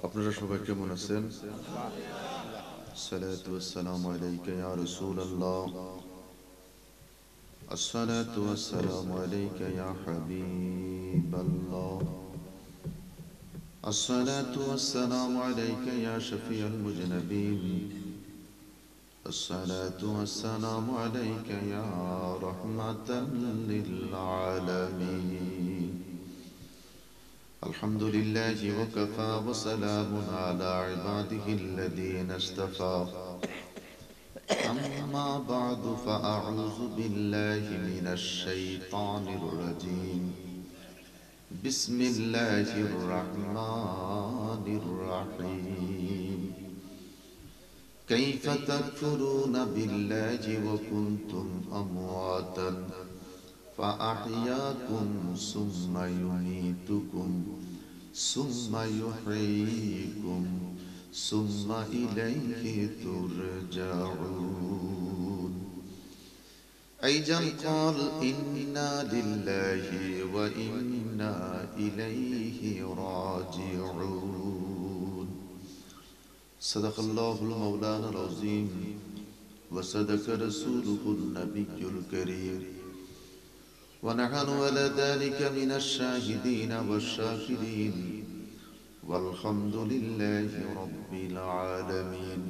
আপনারা সবাই কেমন আছেন? সালাতু ওয়াসসালামু আলাইকা ইয়া রাসূলুল্লাহ। আসসালাতু ওয়াসসালামু আলাইকা ইয়া হাবিবাল্লাহ। আসসালাতু ওয়াসসালামু আলাইকা ইয়া শাফিউল মুজনাবিন। আসসালাতু ওয়াসসালামু আলাইকা ইয়া রাহমাতাল লিল আলামিন। الحمد لله وكفى وسلام على عباده الذين اصطفى أما بعد فأعوذ بالله من الشيطان الرجيم بسم الله الرحمن الرحيم كيف تكفرون بالله وكنتم أمواتا فأحياكم ثم يميتكم ثم يحييكم ثم إليه ترجعون أيضا قال إنا لله وإنا إليه راجعون صدق الله المولانا العظيم وصدق رسوله النبي الكريم ونحن على ذلك من الشاهدين والشاكرين والحمد لله رب العالمين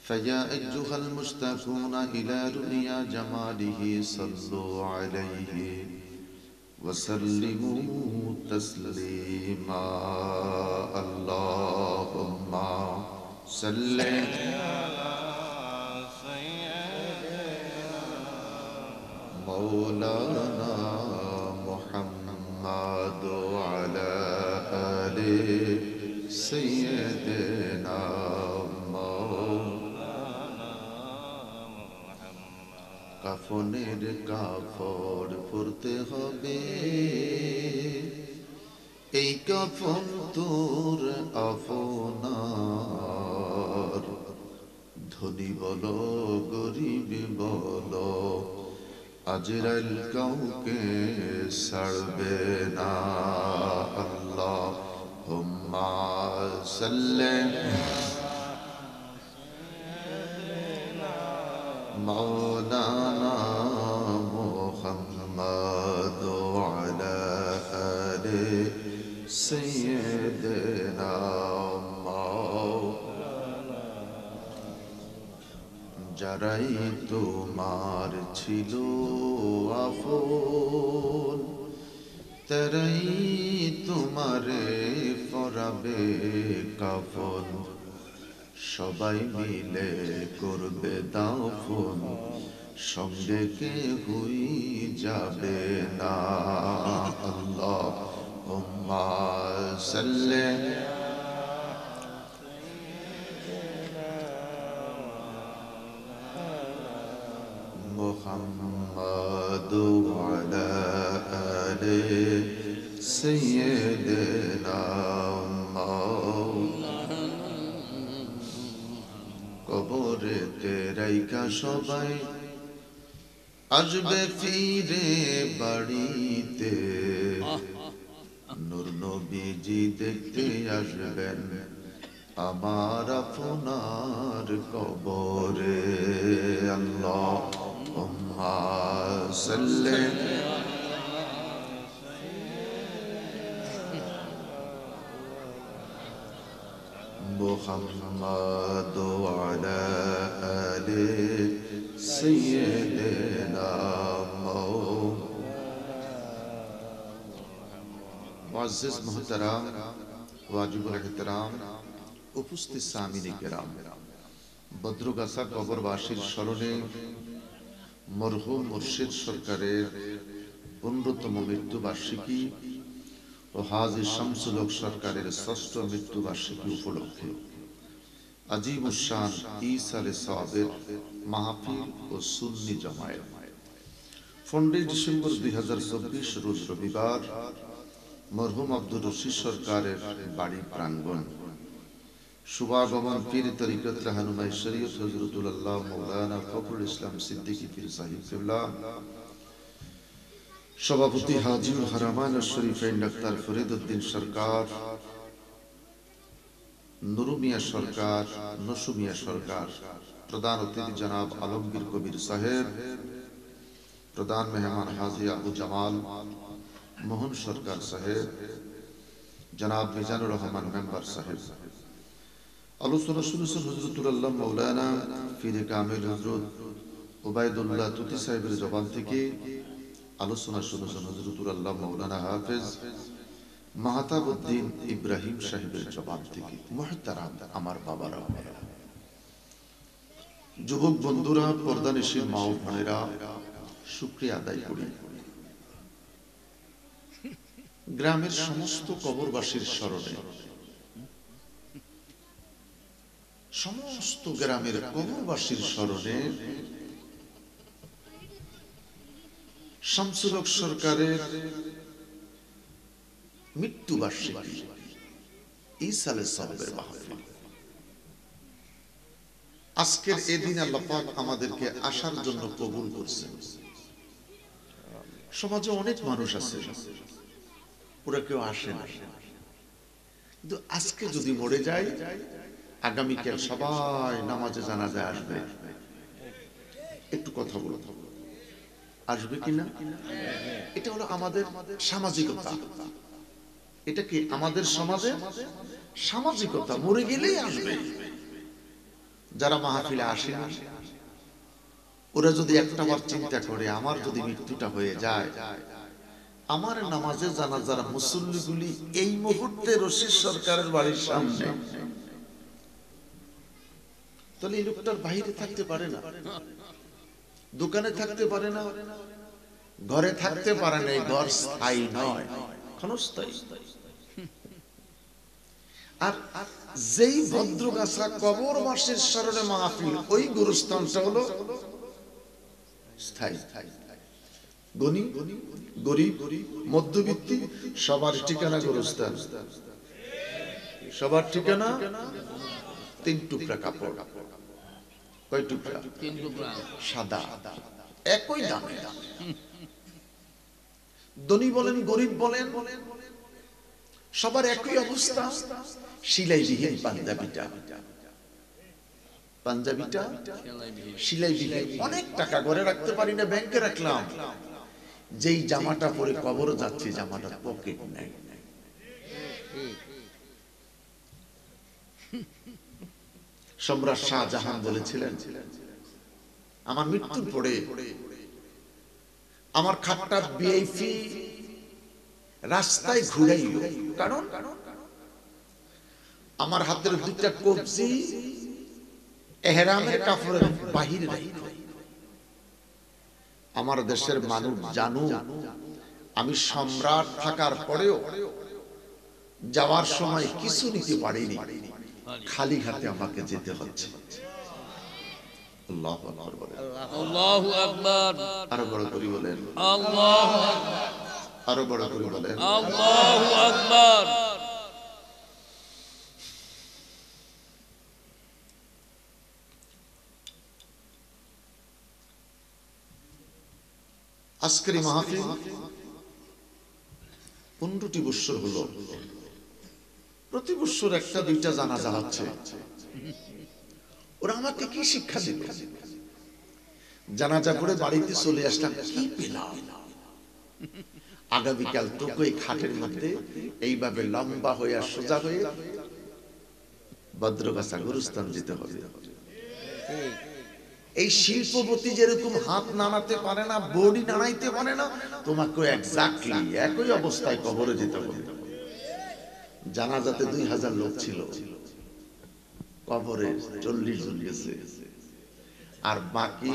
فيا أيها المشتاقون إلى رؤيا جماله صلوا عليه وسلموا تسليما اللهم صل مولانا محمد وعلى آل سيدنا কাফনের কাপড় পরতে হবে, এই কাফন তোর আপনার। ধনী বলো গরিব বলো, আজরাইল কাউকে ছাড়বে না। আল্লাহুম্মা সাল্লি মাওলানা মুহাম্মদ ওয়ালা আলি সাইয়্যিদিনা মাওলানা। যারাই তোমার ছিল আপন, তারাই তোমারে পরাবে কাফন। সবাই মিলে করবে দাফন, সঙ্গে কেউই যাবে না। আল্লাহুম্মা সাল্লি মুহাম্মাদ ওয়ালা আলি সাইয়্যিদিনা কবরেতে রাইখা সবাই আসবে ফিরে বাড়িতে। নূর নবীজি দেখতে আসবেন আমার আপনার কবরে। আল্লাহুম্মা সাল্লি মুহাম্মাদ ওয়ালা আলি সাইয়্যিদিনা মুআজ্জিজ মুহতারাম ওয়াজিবুল ইহতিরাম উপস্থিত সামিনে কেরাম, বদরুগাছা কবরবাসীর স্মরণে মরহুম মুর্শিদ সরকারের 15তম মৃত্যুবার্ষিকী ও হাজী শামসুল হক সরকারের 6ষ্ঠ মৃত্যুবার্ষিকী উপলক্ষে আজিমুস শান ঈসালে সাওয়াবের মাহফিল ও সুন্নি জামায়াত 15 ডিসেম্বর 2024 রোজ রবিবার মরহুম আব্দুর রশিদ সরকারের বাড়ি প্রাঙ্গণ। শুভাগমন পীর তরিকত রাহনুমাই শরীয়ত হযরতুল আল্লাহ মাওলানা ফখরুল ইসলাম সিদ্দিকী পীর সাহেব কিবলা, সভাপতি হাজিউল হারামাইন শরীফাইন ডাক্তার ফরিদ উদ্দিন সরকার, নুরু মিয়া সরকার, নসু মিয়া সরকার, প্রধান অতিথি জনাব আলমগীর কবির সাহেব, প্রধান মেহমান হাজী আবু জামাল মোহন সরকার সাহেব, জনাব মিজানুর রহমান মেম্বার সাহেব, আলোচনা শুনেছেন হযরতুল আল্লাহ মাওলানা ফিরে কামিল হযরত উবাইদুল্লাহ তুতি সাহেবের জবান থেকে। আলোচনা শুনেছেন হযরতুল আল্লাহ মাওলানা হাফেজ মাহতাবউদ্দিন ইব্রাহিম সাহেবের জবান থেকে। মুহতারাম আমার বাবারা, যুবক বন্ধুরা, পর্দানিশীন মা ও বোনেরা, শুকরিয়া আদায় করি গ্রামের সমস্ত কবরবাসীর স্মরণে, সমস্ত গ্রামের কবরবাসীর স্মরণে শামসুল হক সরকারের মৃত্যুবার্ষিকী ইসালে সাহেবের মাহফিল। আজকের এই দিন আল্লাহ পাক আমাদেরকে আসার জন্য কবুল করছেন। সমাজে অনেক মানুষ আছে, ওরা কেউ আসে না, কিন্তু আজকে যদি মরে যায়, আগামীকাল সবাই নামাজে জানাজায় আসবে। একটু কথা বলো, আসবে কিনা? এটা হলো আমাদের সামাজিকতা। এটা কি আমাদের সমাজে সামাজিকতা? মরে গেলেই আসবে। যারা মাহফিলে আসে না, ওরা যদি একটা বার চিন্তা করে, আমার যদি মৃত্যুটা হয়ে যায়, আমার নামাজে জানাজার মুসল্লিগুলি এই মুহূর্তে রশিদ সরকারের বাড়ির সামনে, তাহলে এই লোকটার বাইরে থাকতে পারে না, দোকানে থাকতে পারে না, ঘরে থাকতে পারে না। এই ঘর স্থায়ী নয়, ক্ষণস্থায়ী। আর যেই ভদ্রগাছা কবরবাসীর স্মরণে মাহফিল, ওই গুরুস্থানটা হলো স্থায়ী। গনি গরিব মধ্যবিত্তি সবার ঠিকানা গুরুস্থান, সবার ঠিকানা 3 টুকরা কাপড়। কয় টুকরা? 3 টুকরা সাদা, একই দামে। ধনী বলেন গরিব বলেন, সবার একই অবস্থা। সিলাইবিহীন পাঞ্জাবিটা, পাঞ্জাবিটা সিলাইবিহীন। অনেক টাকা ঘরে রাখতে পারি না, ব্যাংকে রাখলাম। যেই জামাটা পরে কবরে যাচ্ছে, জামাটা পকেট নাই। সম্রাট শাহজাহান বলেছিলেন, আমার মৃত্যুর পরে আমার খাটটা ভিআইপি রাস্তায় ঘুরাইল, কারণ আমার হাতের 2টা কবজি এহরামের কাপড়ের বাহিরে রাখল। আমার দেশের মানুষ জানু, আমি সম্রাট থাকার পরেও যাওয়ার সময় কিছু নিতে পারিনি, খালি হাতে আমাকে যেতে হচ্ছে। আল্লাহু আকবার বলেন, আল্লাহু আকবার। আরো বড় করে বলেন, আল্লাহু আকবার। আরো বড় করে বলেন, আল্লাহু আকবার। আজকের এই মাহফিল 15টি বছর হলো। প্রতি বছর 1-2টা জানাজা হচ্ছে। ওরা আমাকে কি শিক্ষা দিল? জানাজা করে বাড়িতে চলে আসলাম, কি পেলাম? আগামীকাল তোকে এই খাটের মধ্যে এইভাবে লম্বা হয়ে সোজা হয়ে ভদ্রগাছা গুরুস্থান যেতে হবে। এই শিল্পপতি যেরকম হাত নাড়াতে পারে না, বডি নাড়াইতে পারে না, তোমাকে এক্স্যাক্টলি একই অবস্থায় কবরে যেতে হবে। জানাজাতে 2000 লোক ছিল, কবরে 40 জন গেছে, আর বাকি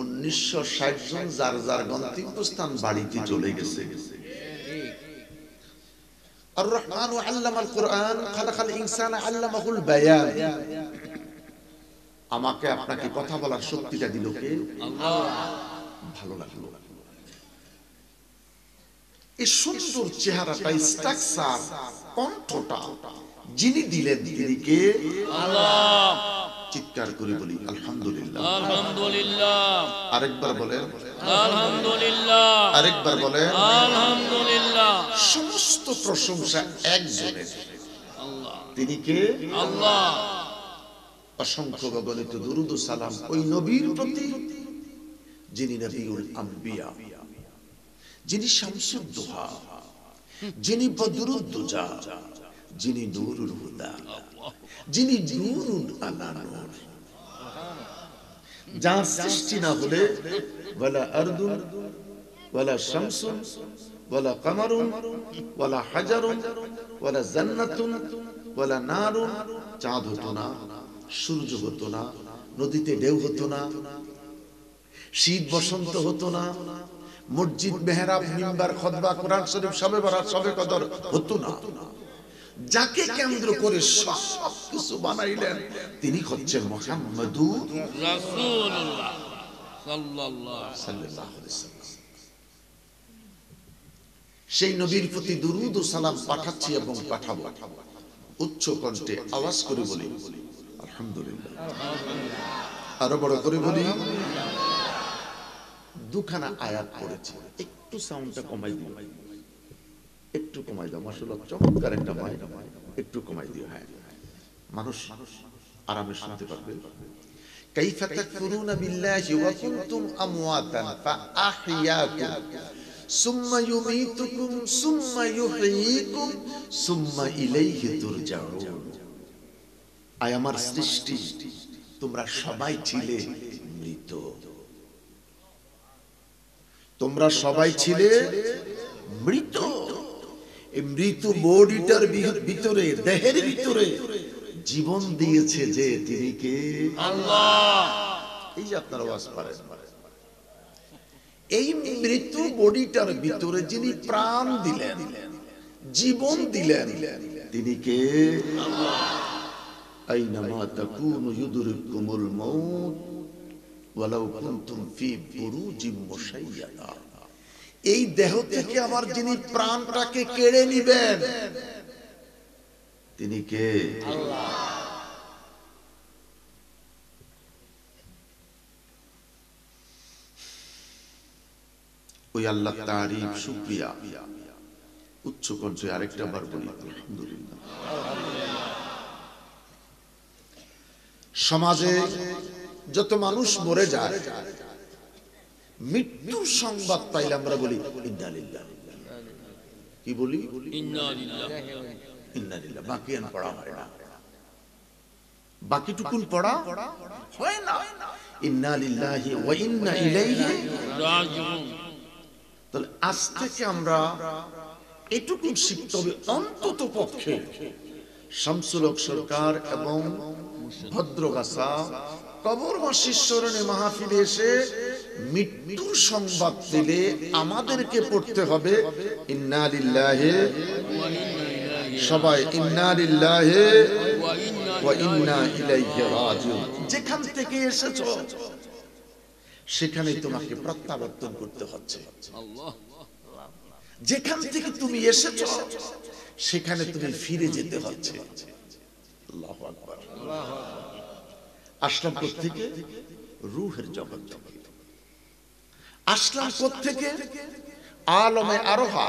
1960 জন যার যার গন্তব্যস্থান বাড়িতে চলে গেছে। আর রহমান আল্লামাল কুরআন খালাকাল ইনসানা আল্লামাহুল বায়ান। আমাকে আপনাকে কথা বলার শক্তিটা দিল কে? আল্লাহ। ভালো লাগলো। এই সুন্দর চেহারাটা, স্ট্রাকচার, কণ্ঠটা যিনি দিলেন তিনি কে? আল্লাহ। চিৎকার করে বলি আলহামদুলিল্লাহ। আলহামদুলিল্লাহ। আরেকবার বলেন আলহামদুলিল্লাহ। আরেকবার বলেন আলহামদুলিল্লাহ। সমস্ত প্রশংসা একজনের, আল্লাহ তিনি কে? আল্লাহ অসংখ্য গগনিত দুরূদ ও সালাম ওই নবীর প্রতি যিনি নবিউল আম্বিয়া, যিনি শামসুদ দুহা, যিনি বদরুদ দুজা, যিনি নূরুল হুদা, যিনি নূরুন আলা নূর। যার সৃষ্টি না হলে ওয়ালা আরদুন ওয়ালা শামসুন ওয়ালা কামারুন ওয়ালা হাজারুন ওয়ালা জান্নাতুন ওয়ালা নারুন, চাঁদ হতো না, সূর্য হতো না, নদীতে ঢেউ হতো না, শীত বসন্ত হতো না, মসজিদ মেহরাব মিম্বার খুতবা কোরআন শরীফ সবে বরাত সবে কদর হতো না। যাকে কেন্দ্র করে সব কিছু বানাইলেন তিনি হচ্ছেন মুহাম্মাদুর রাসূলুল্লাহ সাল্লাল্লাহু সাল্লাল্লাহু আলাইহি ওয়াসাল্লাম। সেই নবীর প্রতি দুরূদ ও সালাম পাঠাচ্ছি এবং পাঠাবো। উচ্চ কণ্ঠে আওয়াজ করে বলি আলহামদুলিল্লাহ, আরো বড় করে বলি। দুখানা আয়াত পড়েছি, একটু সাউন্ডটা কমাই দিও, একটু কমাই দাও। মাশাআল্লাহ চমৎকার একটা মাইক, একটু কমাই দিও। হ্যাঁ, মানুষ আরামে শুনতে পারবে। কাইফা তাকফুরুনা বিল্লাহি ওয়া কুনতুম আমওয়াতান ফাআহইয়াকুম সুম্মা ইউমীতুকুম সুম্মা ইউহয়ীকুম সুম্মা ইলাইহি তুরজাউন। আয় আমার সৃষ্টি, তোমরা সবাই ছিলে মৃত, তোমরা সবাই ছিলে মৃত। এই মৃত বডিটার ভিতরে, দেহের ভিতরে জীবন দিয়েছে যে তিনি কে? আল্লাহ। এই যে আপনারা আওয়াজ পারেন, এই মৃত বডিটার ভিতরে যিনি প্রাণ দিলেন, জীবন দিলেন, তিনি কে? আল্লাহ। আইনামা তাকুনু ইউদরিকুমুল মাউত ওয়ালাউ কুনতুম ফি বুরুজিম মুশাইয়াদা। এই দেহ থেকে আবার যিনি প্রাণটাকে কেড়ে নিবেন তিনি কে? আল্লাহ। ওই আল্লাহ তারিফ শুকরিয়া উচ্চ কণ্ঠে আরেকটা বার বলি আলহামদুলিল্লাহ। সমাজে যত মানুষ মরে যায়, মৃত্যুর সংবাদ পাইলে আমরা বলি ইন্না লিল্লাহি, কি বলি? ইন্না লিল্লাহি ইন্না লিল্লাহ। বাকি আর পড়া হয় না, বাকিটুকুন পড়া হয় না। ইন্না লিল্লাহি ওয়া ইন্না ইলাইহি রাজিউন। তাহলে আজ থেকে আমরা এটুকু শিখতে হবে অন্তত পক্ষে শামসুল হক সরকার এবং ভদ্রগাছা কবরবাসীর স্মরণে মাহফিলে এসে মৃত্যুর সংবাদ দিলে আমাদেরকে পড়তে হবে ইন্না লিল্লাহি, সবাই ইন্না লিল্লাহি ওয়া ইন্না ইলাইহি রাজিউন। যেখান থেকে এসেছো সেখানে তোমাকে প্রত্যাবর্তন করতে হচ্ছে। আল্লাহ। যেখান থেকে তুমি এসেছো সেখানে তুমি ফিরে যেতে হচ্ছে। আল্লাহু আকবার। আসলাম কোত্থেকে? রূহের জগৎ থেকে। আসলাম কোত্থেকে? আলমে আরোহা,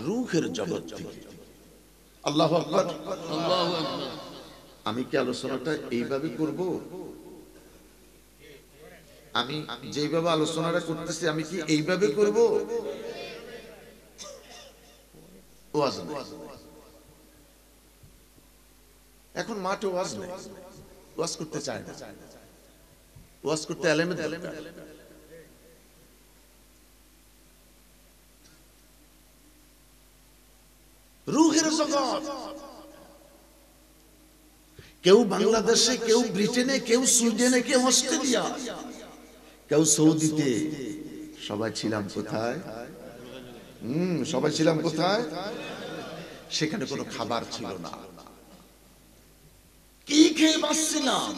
রূহের জগৎ থেকে। আল্লাহু আকবার। আল্লাহু আকবার। আমি কি আলোচনাটা এইভাবে করব? আমি যেভাবে আলোচনাটা করতেছি আমি কি এইভাবে করব? ওয়াজ নেই এখন, মাঠে ওয়াজ নেই, ওয়াজ করতে চায় না, ওয়াজ করতে আলেমের দরকার। রূহের জগৎ। কেউ বাংলাদেশে, কেউ ব্রিটেনে, কেউ সুইডেনে, কেউ অস্ট্রেলিয়া, কেউ সৌদিতে। সবাই ছিলাম কোথায়? সবাই ছিলাম কোথায়? সেখানে কোনো খাবার ছিল না, কি খেয়ে বাঁচছিলাম?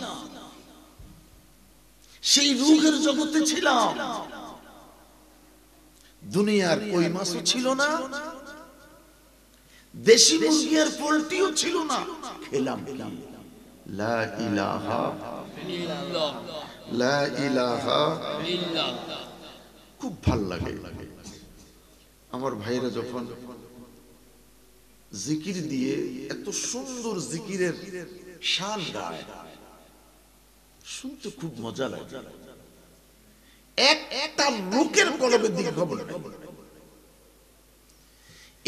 সেই রূহের জগতে ছিলাম। দুনিয়ার কই মাছও ছিল না, দেশি মুরগি আর পোল্ট্রিও ছিল না। খেলাম কি? লা ইলাহা ইল্লাল্লাহ। লা ইলাহা। ইল্লাল্লাহ। খুব ভাল লাগে আমার ভাইরা যখন জিকির দিয়ে এত সুন্দর জিকিরের শান গায়, শুনতে খুব মজা লাগে। একটা লোকের কলবের দিকে খবর নাই।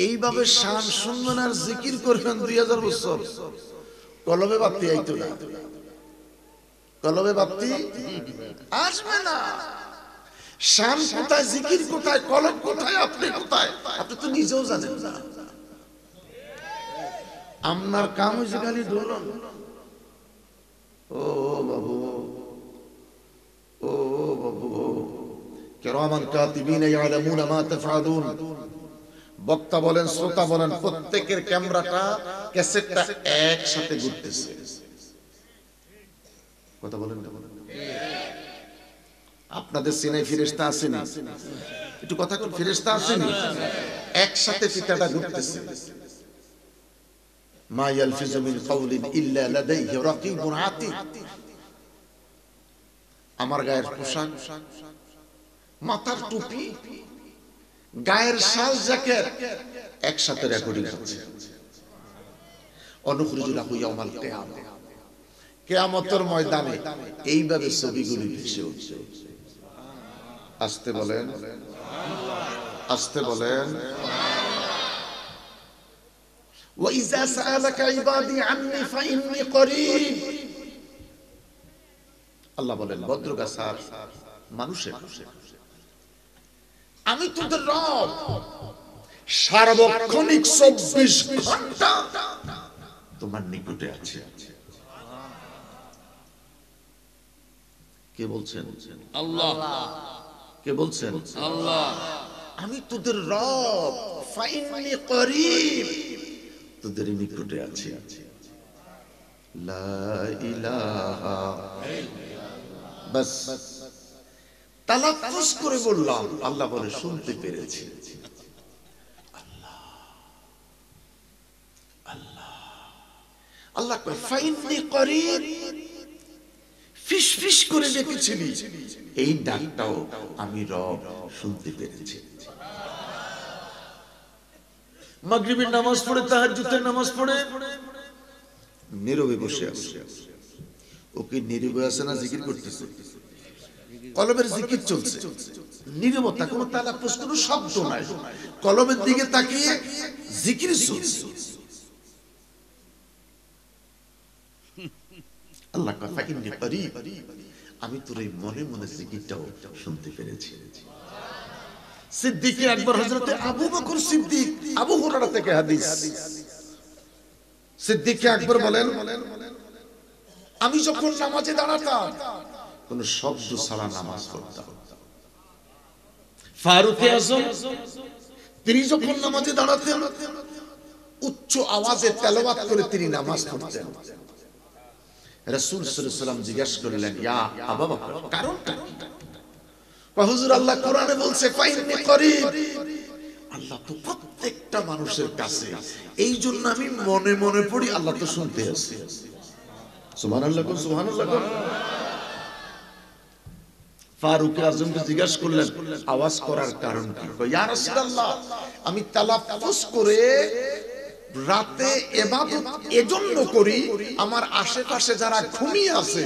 এইভাবে শান শুনবেন আর জিকির করবেন 2000 বছর, কলবে বাপ্তি আইতো না, কলবে বাপ্তি আসবে না। শান কোথায়, জিকির কোথায়, কলব কোথায়, আপনি কোথায়, আপনি তো নিজেও জানেন না। আপনার কাম হয়েছে খালি দোলন। ও বাবু, ও বাবু, কিরামান কাতিবিন ইয়ালামুনা মা তাফআলুন। বক্তা বলেন, শ্রোতা বলেন, প্রত্যেকের ক্যামেরাটা, ক্যাসেটটা একসাথে ঘুরতেছে। কথা বলেন না? আপনাদের সিনাই ফেরেশতা আসেনি? একটু কথা কোন, ফেরেশতা আসেনি? একসাথে ফিতাটা ঘুরতেছে। মা ইয়ালফিজু মিন কাওলিন ইল্লা লাদাইহি রাকিবুন আতীদ। আমার গায়ের পোশাক, মাথার টুপি, গায়ের শাল জ্যাকেট একসাথে রেকর্ডিং হচ্ছে। অনুখরিজু লাহু ইয়াউমাল কিয়ামা, কিয়ামতের ময়দানে এইভাবে ছবিগুলি ভেসে উঠছে। আসতে বলেন, আসতে বলেন। ওয়া ইযা সাআলাকা ইবাদি আন্নী ফাইন্নী করিব। আল্লাহ বলেন, ভদ্রগাছার মানুষের, আমি তোদের রব, সার্বক্ষণিক 24 ঘন্টা তোমার নিকটে আছে। কে বলছেন? আল্লাহ। কে বলছেন? আল্লাহ। আমি তোদের রব, ফাইন্নী করিব, তোদের নিকটে আছে। লা ইলাহা, বাস তালাফফুজ করে বললাম, আল্লাহ বলে শুনতে পেরেছি। আল্লাহ, আল্লাহ, আল্লাহ কয় ফাইন্নী করিব, ফিস ফিস করে ডেকেছিলি, এই ডাকটাও আমি রব শুনতে পেরেছি। মাগরিবের নামাজ পড়ে, তাহাজ্জুদের নামাজ পড়ে নীরবে বসে আছে। ওকে নীরবে আছে না জিকির করতেছে? কলবের জিকির চলছে, নীরবতা, কোনো তালাফফুজ, কোনো শব্দ নাই, কলবের দিকে তাকিয়ে জিকির চলছে। আল্লাহ কথা ইন্নী করিব, আমি তোর এই মনে মনে জিকিরটাও শুনতে পেরেছি। সিদ্দিক আকবর হযরতে আবু বকর সিদ্দিক, আবু হুরায়রা থেকে হাদিস, সিদ্দিক আকবর বলেন, আমি যখন নামাজে দাঁড়াতাম কোন শব্দ ছাড়া নামাজ পড়তাম। ফারুক আযম তিনি যখন নামাজে দাঁড়াতেন উচ্চ আওয়াজে তেলাওয়াত করে তিনি নামাজ পড়তেন। রাসূল সাল্লাল্লাহু আলাইহি ওয়াসাল্লাম জিজ্ঞাসা করলেন, ইয়া আবু বকর, কারণটা কি? হুজুর, আল্লাহ কোরআনে বলছে ফাইন্নী করিব, আল্লাহ তো প্রত্যেকটা মানুষের কাছে, এই জন্য আমি মনে মনে পড়ি, আল্লাহ তো শুনতে আছে। সুবহানাল্লাহ, সুবহানাল্লাহ। ফারুক আযমকে জিজ্ঞাসা করলেন, আওয়াজ করার কারণ কি? ইয়া রাসূলুল্লাহ, আমি তালাফফুজ করে রাতে ইবাদত এজন্য করি, আমার আশেপাশে যারা ঘুমিয়ে আছে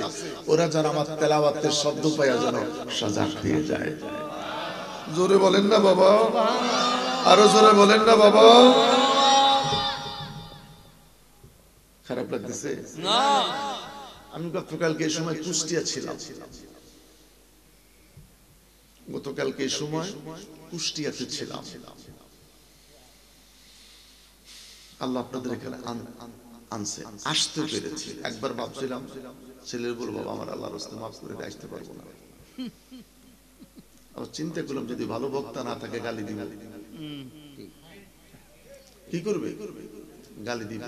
ওরা যারা আমার তেলাওয়াতের শব্দ পায় যেন সজাগ হয়ে যায়। জোরে বলেন না বাবা, আরো জোরে বলেন না বাবা। খারাপ লাগতেছে না? আমি গতকালকে এই সময় কুষ্টিয়া ছিলাম, গতকালকে এই সময় কুষ্টিয়াতে ছিলাম। আল্লাহ আপনাদের এখানে আনছে, আসতে পেরেছি। একবার ভাবছিলাম ছেলের বলবো, বাবা আমার আল্লাহর রাস্তায় মাফ করে দিয়ে আসতে পারবো না। আবার চিন্তা করলাম যদি ভালো বক্তা না থাকে গালি দিবে, কি করবে? গালি দিবে,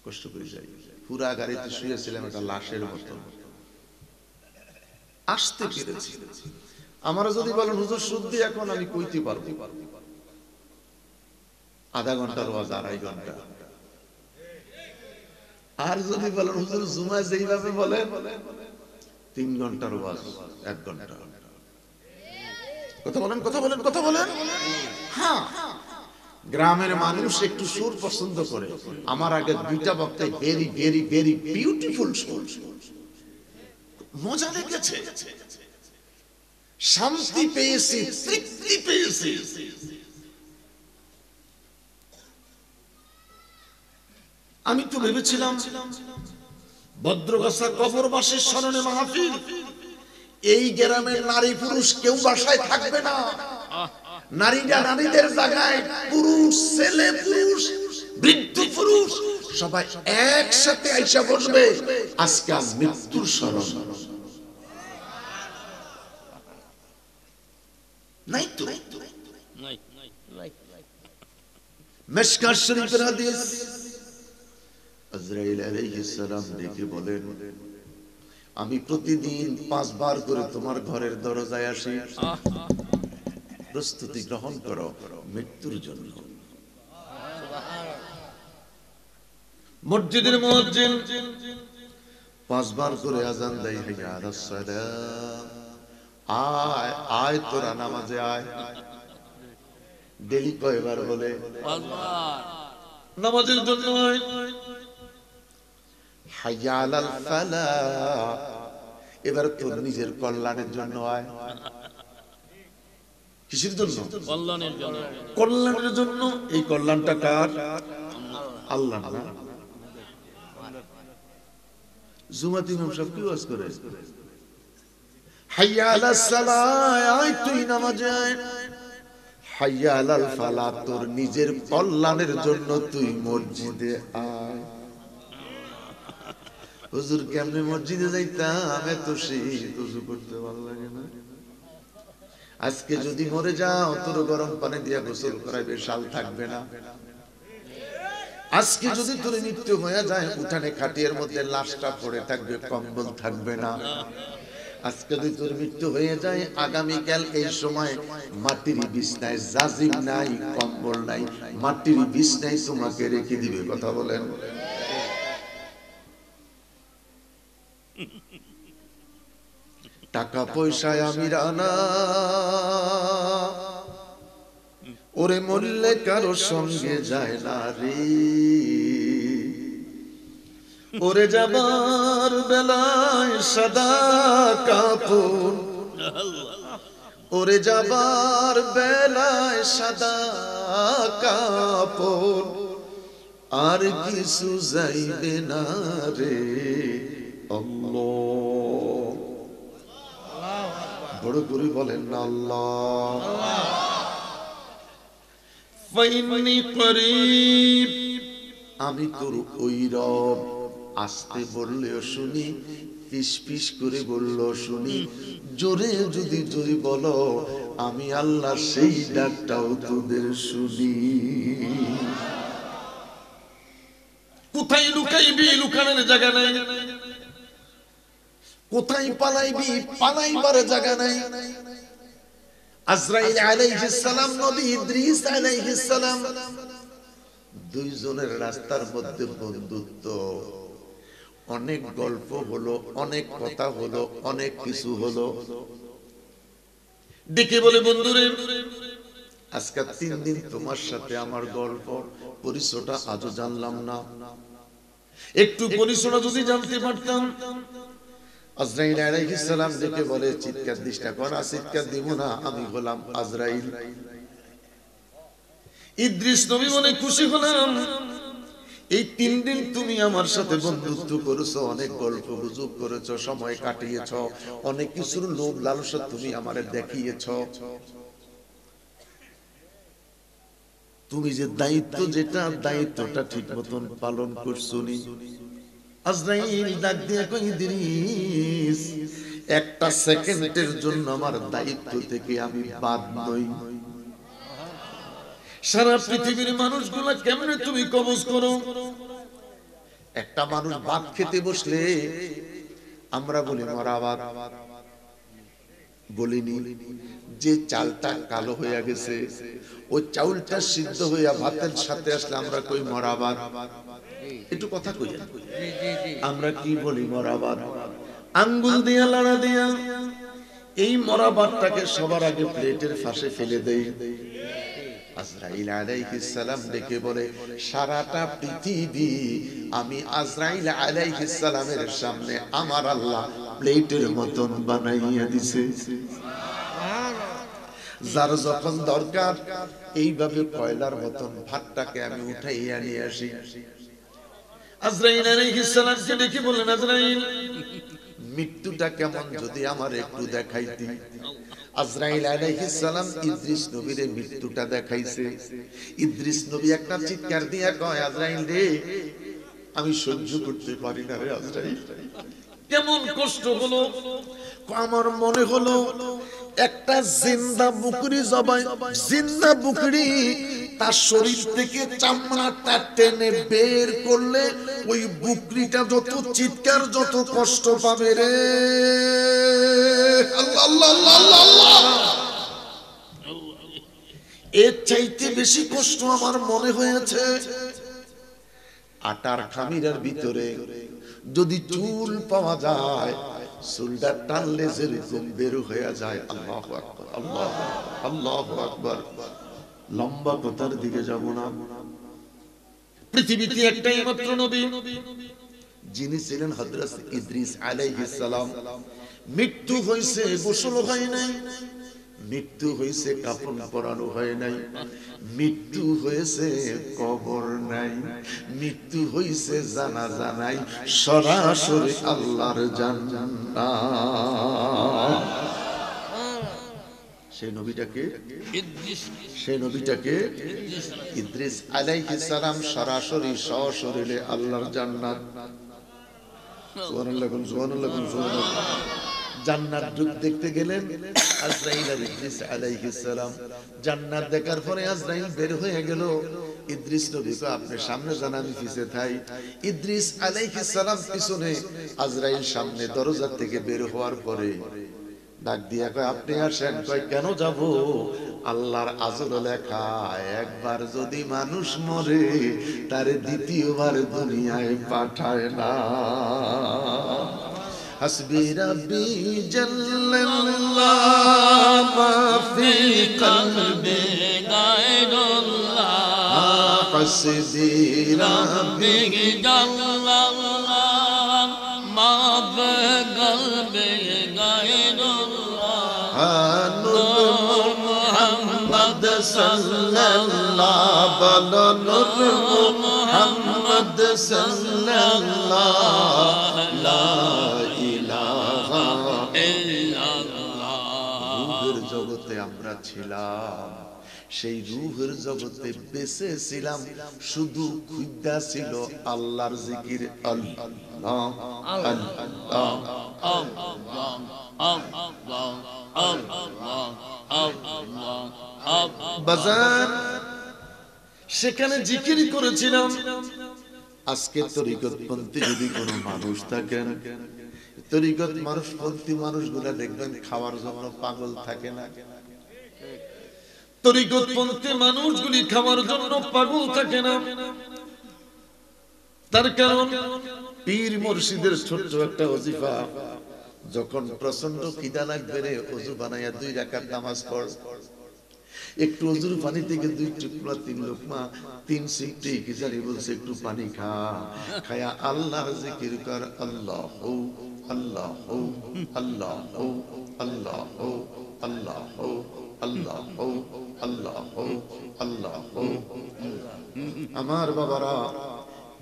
কষ্ট করে যাই। পুরা গাড়িতে শুয়েছিলাম একটা লাশের মতো। আসতে পেরেছি। আমার যদি বলেন হুজুর শুদ্ধি এখন আমি কইতে পারবো, আধা ঘন্টার ওয়াজ 2.5 ঘন্টা। আর যদি বলেন হুজুর জুমায় যেইভাবে বলেন 3 ঘন্টার ওয়াজ 1 ঘন্টা। কথা বলেন, কথা বলেন, কথা বলেন। হ্যাঁ, গ্রামের মানুষ একটু সুর পছন্দ করে। আমার আগে দুইটা বক্তা ভেরি ভেরি ভেরি বিউটিফুল সুর, মজা লেগেছে, শান্তি পেয়েছি, তৃপ্তি পেয়েছি। আমি তো ভেবেছিলাম ভদ্রগাছা কবরবাসীর স্মরণে মাহফিল, এই গ্রামের নারী পুরুষ কেউ বাসায় থাকবে না, নারীরা নারীদের জায়গায়, পুরুষ ছেলে পুরুষ বৃদ্ধ পুরুষ সবাই একসাথে আইসা বসবে। আজকে মৃত্যুর স্মরণ নাই তো। মিশকাত শরীফের হাদিস, আজরাইল আলাইহিস সালাম ডেকে বলেন, আমি প্রতিদিন 5 বার করে তোমার ঘরের দরজায় আসি, প্রস্তুতি গ্রহণ করো মৃত্যুর জন্য। মসজিদের মুয়াজ্জিন 5 বার করে আযান দেয়, হাইয়া আলাস সালাম, আয় আয় তোরা নামাজে আয়। ডেলি কয়বার বলে? 5 বার। নামাজের জন্য আয়। হাইয়া আলাল ফালাহ, এবার তোর নিজের কল্যাণের জন্য আয়। কিসের জন্য? কল্যাণের জন্য। কল্যাণের জন্য। এই কল্যাণটা কার? আল্লাহ না। জুমাতে ইমাম সাহেব কি ওয়াজ করে? হাইয়া আলাস সালাহ, আয় তুই নামাজে আয়। হাইয়া আলাল ফালাহ, তোর নিজের কল্যাণের জন্য তুই মসজিদে আয়। হুজুর কেমনে মসজিদে যাইতাম, এত শীত, ওযু করতে ভালো লাগে না। আজকে যদি মরে যাও, তোর গরম পানি দিয়া গোসল করাইবে, শাল থাকবে না। আজকে যদি তোর মৃত্যু হয়ে যায়, উঠানে খাটিয়ার মধ্যে লাশটা পড়ে থাকবে, কম্বল থাকবে না। আজকে যদি তোর মৃত্যু হয়ে যায়, আগামীকাল এই সময় মাটির বিছনায়, জাজিম নাই, কম্বল নাই, মাটির বিছনায় তোমাকে রেখে দিবে। কথা বলেন। টাকা পয়সায় আমি রানা, ওরে মরলে কারো সঙ্গে যায় না রে। ওরে যাবার বেলায় সাদা কাপড়, ওরে যাবার বেলায় সাদা কাপড়, আর কিছু যাইবে না রে। আল্লাহ, বড় করে বলেন না আল্লাহ। ফাইন্নি করিব, আমি তোর ওই রব। আস্তে বললেও শুনি, পিস পিস করে বললেও শুনি, জোরে যদি জোরে বলো, আমি আল্লাহ সেই ডাকটাও তোদের শুনি। কোথায় লুকাইবি, লুকানোর জায়গা নাই। কোথায় পালাইবি, পালাইবার জায়গা নাই। আজরাইল আলাইহিস সালাম, নবী ইদ্রিস আলাইহিস সালাম, দুইজনের রাস্তার মধ্যে বন্ধুত্ব। অনেক গল্প হলো, অনেক কথা হলো, অনেক কিছু হলো। ডেকে বলে, বন্ধুরে, আজকে 3 দিন তোমার সাথে আমার গল্প, পরিচয়টা আজও জানলাম না। একটু পরিচয়টা যদি জানতে পারতাম। আজরাইল আলাইহিস সালাম ডেকে বলে, চিৎকার দিশটা করা। চিৎকার দিব না, আমি হলাম আজরাইল। ইদ্রিস নবী বলে, খুশি হলাম, এই 3 দিন তুমি আমার সাথে বন্ধুত্ব করেছো, অনেক গল্প গুজব করেছো, সময় কাটিয়েছ, অনেক কিছুর লোভ লালসা তুমি আমারে দেখিয়েছ। তুমি যে দায়িত্ব, যেটা দায়িত্বটা ঠিক মতন পালন করছো নি। আজরাইল ডাক দিয়ে কই, ইদ্রিস, একটা সেকেন্ডের জন্য আমার দায়িত্ব থেকে আমি বাদ নই। সারা পৃথিবীর মানুষগুলা কেমনে তুমি কবজ করো? একটা মানুষ ভাত খেতে বসলে আমরা বলি মরা ভাত, বলিনি। যে চালটা কালো হয়ে গেছে, ওই চাউলটা সিদ্ধ হইয়া ভাতের সাথে আসলে আমরা কই মরা ভাত। একটু কথা কই, আমরা কি বলি? মরা ভাত। আঙ্গুল দিয়া লাড়া দিয়া এই মরা ভাতটাকে সবার আগে প্লেটের পাশে ফেলে দেই। আজরাইল আলাইহিস সালাম ডেকে বলে, সারাটা পৃথিবী আমি আজরাইল আলাইহিস সালামের সামনে আমার আল্লাহ প্লেটের মতন বানাইয়া দিছে। যার যখন দরকার এইভাবে কয়লার মতন ভাতটাকে আমি উঠাইয়া নিয়ে আসি। আজরাইল আলাইহিস সালামকে ডেকে বলেন, আজরাইল মৃত্যুটা কেমন যদি আমার একটু দেখাইতি। আজরাইল আলাইহিস সালাম ইদ্রিস নবীর মৃত্যুটা দেখাইছে। ইদ্রিস নবী একটা চিৎকার দিয়া কয়, আজরাইল রে আমি সহ্য করতে পারি না রে আজরাইল, কেমন কষ্ট হলো। আমার মনে হলো একটা জিন্দা বকরি জবাই, জিন্দা বকরি তার শরীর থেকে চামড়াটা টেনে বের করলে ওই বকরিটা যত চিৎকার যত কষ্ট পাবে রে। আল্লাহ আল্লাহ আল্লাহ আল্লাহ, এর চাইতে বেশি কষ্ট আমার মনে হয়েছে আটার খামিরের ভিতরে যদি চুল পাওয়া যায়, চুলটা টানলে যেরকম বের হয়ে যায়। আল্লাহু আকবার, আল্লাহু আকবার। লম্বা কথার দিকে যাব না। পৃথিবীতে একটাই মাত্র নবী যিনি ছিলেন হযরত ইদ্রিস আলাইহিস সালাম। মৃত্যু হইছে, গোসল হয় নাই, মৃত্যু হইছে কাফন পরানো হয় নাই, মৃত্যু হয়েছে কবর নাই, মৃত্যু হইছে জানাজা নাই, সরাসরি আল্লাহর জান্নাত। সেই নবীটাকে ইদ্রিস আলাইহিস সালাম সরাসরি সশরীরে আল্লাহর জান্নাত। সুবহানাল্লাহ, সুবহানাল্লাহ, সুবহানাল্লাহ। জান্নাত দেখতে গেলেন আজরাইল আর ইদ্রিস আলাইহিস সালাম। জান্নাত দেখার পরে আজরাইল বের হয়ে গেল। ইদ্রিস নবীকে আপনি সামনে যান, আমি পিছে থাই। ইদ্রিস আলাইহিস সালাম পিছনে, আজরাইল সামনে। দরজা থেকে বের হওয়ার পরে ডাক দিয়া কয়, আপনি আসেন। কয়, কেন যাব? আল্লাহর আজর লেখা, একবার যদি মানুষ মরে তারে দ্বিতীয়বার দুনিয়ায় পাঠায় না। হাসবি রাব্বি জাল্লাল্লাহ মা ফি কলবি গায়রুল্লাহ। হাসবি রাব্বি জাল্লাল্লাহ মা ফি কলবি গায়রুল্লাহ। নূর মুহাম্মদ সাল্লাল্লাহ, বলো নূর মুহাম্মদ সাল্লাল্লাহ, লা ইলাহা ইল্লাল্লাহ। রূহের জগতে আমরা ছিলাম, সেই রূহের জগতে বেঁচে ছিলাম, শুধু খুঁজা ছিল আল্লাহর জিকির। আল্লাহ আল্লাহ বাজার, সেখানে জিকির করেছিলাম। আজকে তরিকতপন্থী যদি কোনো মানুষ থাকেন, তরিকত মানুষপন্থী মানুষগুলা দেখবেন খাওয়ার জন্য পাগল থাকে না। তরিকতপন্থী মানুষগুলি খাওয়ার জন্য পাগল থাকে না। তার কারণ পীর মুর্শিদের ছোট্ট একটা ওজিফা, যখন প্রচন্ড খিদা লাগবে রে, ওযু বানাইয়া 2 রাকাত নামাজ পড়, একটু ওযুর পানি থেকে 2 টুকরা 3 লোকমা 3 সিমটি কি জানি বলছে, একটু পানি খা, খায়া আল্লাহর জিকির কর। আল্লাহু আল্লাহু আল্লাহু আল্লাহু আল্লাহু আল্লাহু আল্লাহু আল্লাহু। আমার বাবারা,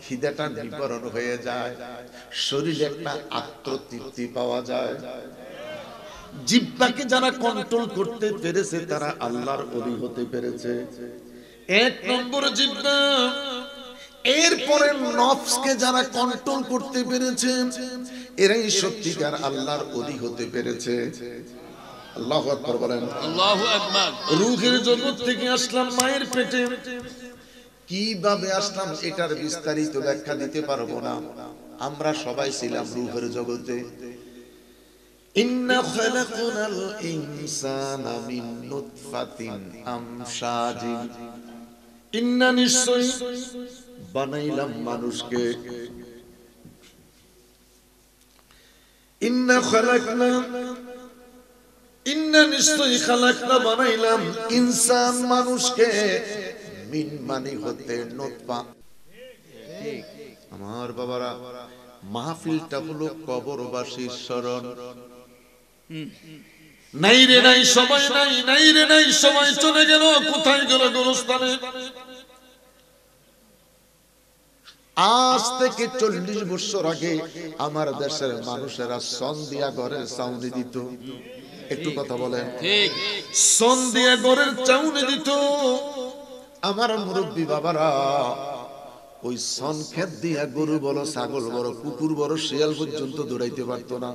খিদাটা নিবারণ হয়ে যায়, শরীরে একটা আত্মতৃপ্তি পাওয়া যায়। জিহ্বাকে যারা কন্ট্রোল করতে পেরেছে তারা আল্লাহর ওলি হতে পেরেছে। 1 নম্বর জিহ্বা। এরপরে নফসকে যারা কন্ট্রোল করতে পেরেছে এরাই সত্যিকার আল্লাহর ওলি হতে পেরেছে। আল্লাহু আকবার বলেন। আল্লাহু আকবার। রূহের জগৎ থেকে আসলাম মায়ের পেটে, কিভাবে আসলাম এটার বিস্তারিত ব্যাখ্যা দিতে পারবো না। আমরা সবাই ছিলাম রূহের জগতে। ইন্না খালাকনাল ইনসানা মিন নুতফাতিন আমশাজিন। ইন্না নিশ্চয় বানাইলাম মানুষকে, ইন্না খালাকনা ইন্না নিশ্চয়ই খালাকনা বানাইলাম ইনসান মানুষকে মিন মানে হতে নুতফা। আমার বাবারা, মাহফিলটা হলো কবরবাসীর স্মরণ। নাই রে নাই সময় নাই, নাই রে নাই সময় চলে গেল, কোথায় গেল গোরস্থানে। আজ থেকে 40 বছর আগে আমার দেশের মানুষেরা সন দিয়া ঘরের চাউনি দিত। একটু কথা বলেন, ঠিক। সন দিয়া ঘরের চাউনি দিত। আমার মুরব্বী বাবারা ওই সন ক্ষেত দিয়া গরু বড়, ছাগল বড়, কুকুর বড়, শিয়াল পর্যন্ত দৌড়াইতে পারতো না।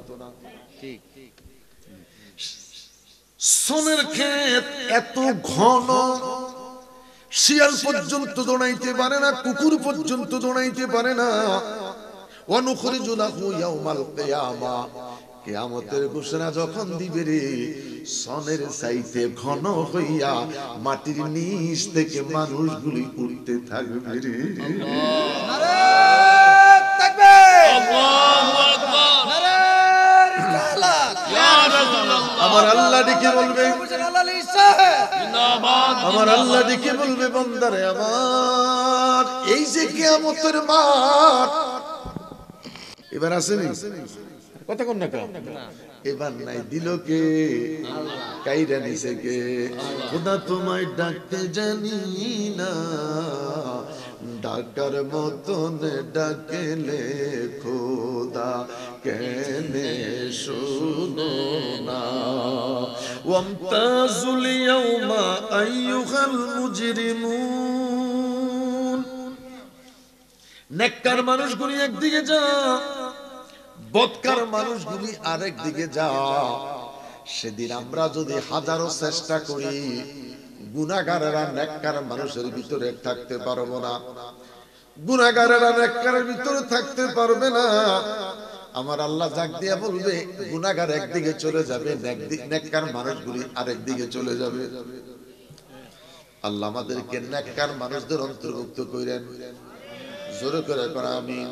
সনের ক্ষেত এত ঘন, শিয়াল পর্যন্ত দৌড়াইতে পারে না, কুকুর পর্যন্ত দৌড়াইতে পারে না। ওয়ানুখরিজু লাহু ইয়াউমাল কিয়ামা, কিয়ামতের ঘোষণা যখন দিবে রে, সনের চাইতে ঘন হইয়া মাটির নিচ থেকে মানুষগুলি উঠতে থাকবে রে। নারে তাকবীর, আল্লাহু আকবার। নারে রিসালাত। ইয়া রাসূলুল্লাহ। আমার আল্লাহ ডেকে বলবে, আল্লাহ সাহেব জিন্দাবাদ। আমার আল্লাহ ডেকে বলবে, বান্দারে আমার, এই যে কিয়ামতের মাঠ এবার আসেনি, কথা কোন না কা এবার নাই, দিল কে? কাইরা নিছে কে? খোদা তোমায় ডাকতে জানি না, ডাকার মতন ডাকেলে খোদা কেনে শুনো না। ওয়ামতাজুল ইয়াউমা আইয়ুহাল মুজরিমুন। নেককার মানুষগুলি একদিকে যা, বদকার মানুষগুলি আরেক দিকে যা। সেদিন আমরা যদি হাজারো চেষ্টা করি, গুনাহগারেরা নেককার মানুষের ভিতরে থাকতে পারবো না, গুনাহগারেরা নেককারের ভিতরে থাকতে পারবে না। আমার আল্লাহ জাগ দিয়া বলবে, গুনাহগার একদিকে চলে যাবে, নেককার মানুষগুলি আরেক দিকে চলে যাবে। আল্লাহ আমাদেরকে নেককার মানুষদের অন্তর্ভুক্ত করেন, জোরে করে করা আমিন।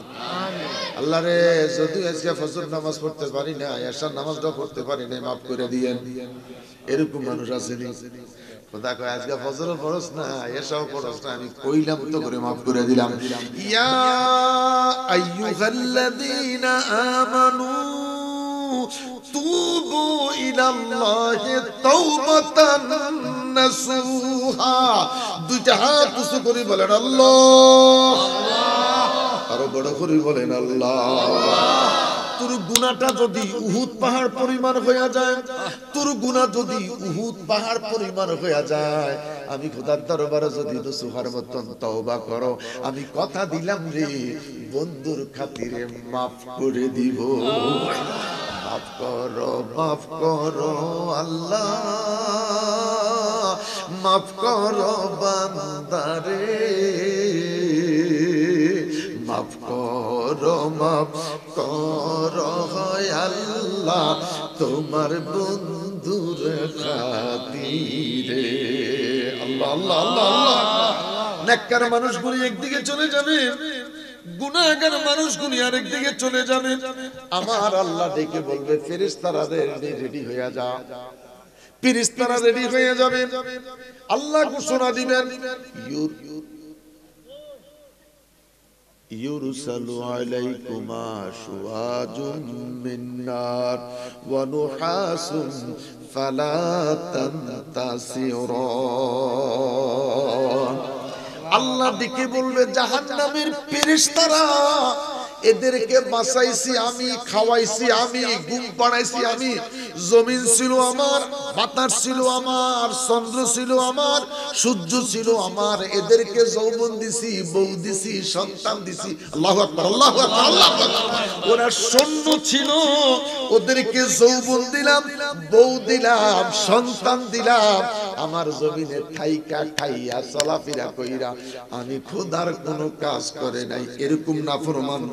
আল্লাহ রে, যদি আজকে ফজর নামাজ পড়তে পারি না, এশার নামাজটা পড়তে পারি না, মাফ করে দিয়েন। এরকম মানুষ আসেনি, খোদা কয় আজকে ফজরও পড়স না, এশাও পড়স না, আমি কইলাম তো করে মাফ করে দিলাম। ইয়া আইয়ুহাল্লাযীনা আমানু তুবু ইলাল্লাহি তাওবাতান নাসুহা। দুইটা হাত উঁচু করে বলেন আল্লাহ, আরো বড় করে বলেন আল্লাহ। তোর গুনাহটা যদি উহুদ পাহাড় পরিমাণ হয়ে যায়, তোর গুনাহ যদি উহুদ পাহাড় পরিমাণ হয়ে যায়, আমি খোদার দরবারে যদি নসুহার মতন তওবা করো, আমি কথা দিলাম রে, বন্ধুর খাতিরে মাফ করে দিব। মাফ করো, মাফ করো আল্লাহ, মাফ করো বান্দারে, মাফ করো, মাফ করো আল্লাহ, তোমার বন্ধুর খাতিরে। আল্লাহ আল্লাহ আল্লাহ আল্লাহ। নেককার মানুষগুলি একদিকে চলে যাবে, গুনাহগার মানুষগুলি আরেক দিকে চলে যাবে। আমার আল্লাহ ডেকে বলবে, ফেরেশতারা রেডি হয়ে যা, ফেরেশতারা রেডি হয়ে যাবে। আল্লাহ ঘোষণা দিবেন, ইউরসালু আলাইকুমা শুওয়াজুম মিন নার ওয়া নুহাসুন ফালা তানতাসিরুন। আল্লাহ ডেকে বলবে, জাহান্নামের ফেরেশতারা, এদেরকে বাঁচাইছি আমি, খাওয়াইছি আমি, ঘুম পাড়াইছি আমি, জমিন ছিল আমার, বাতাস ছিল আমার, চন্দ্র ছিল আমার, সূর্য ছিল আমার, এদেরকে যৌবন দিছি, বউ দিছি, সন্তান দিছি। আল্লাহু আকবার, আল্লাহু আকবার, আল্লাহু আকবার। ওরা সৈন্য ছিল, ওদেরকে যৌবন দিলাম, বউ দিলাম, সন্তান দিলাম। আমার জমিনে থাইকা খাইয়া চলাফেরা কইরা আমি খোদার কোনো কাজ করে নাই, এরকম নাফরমান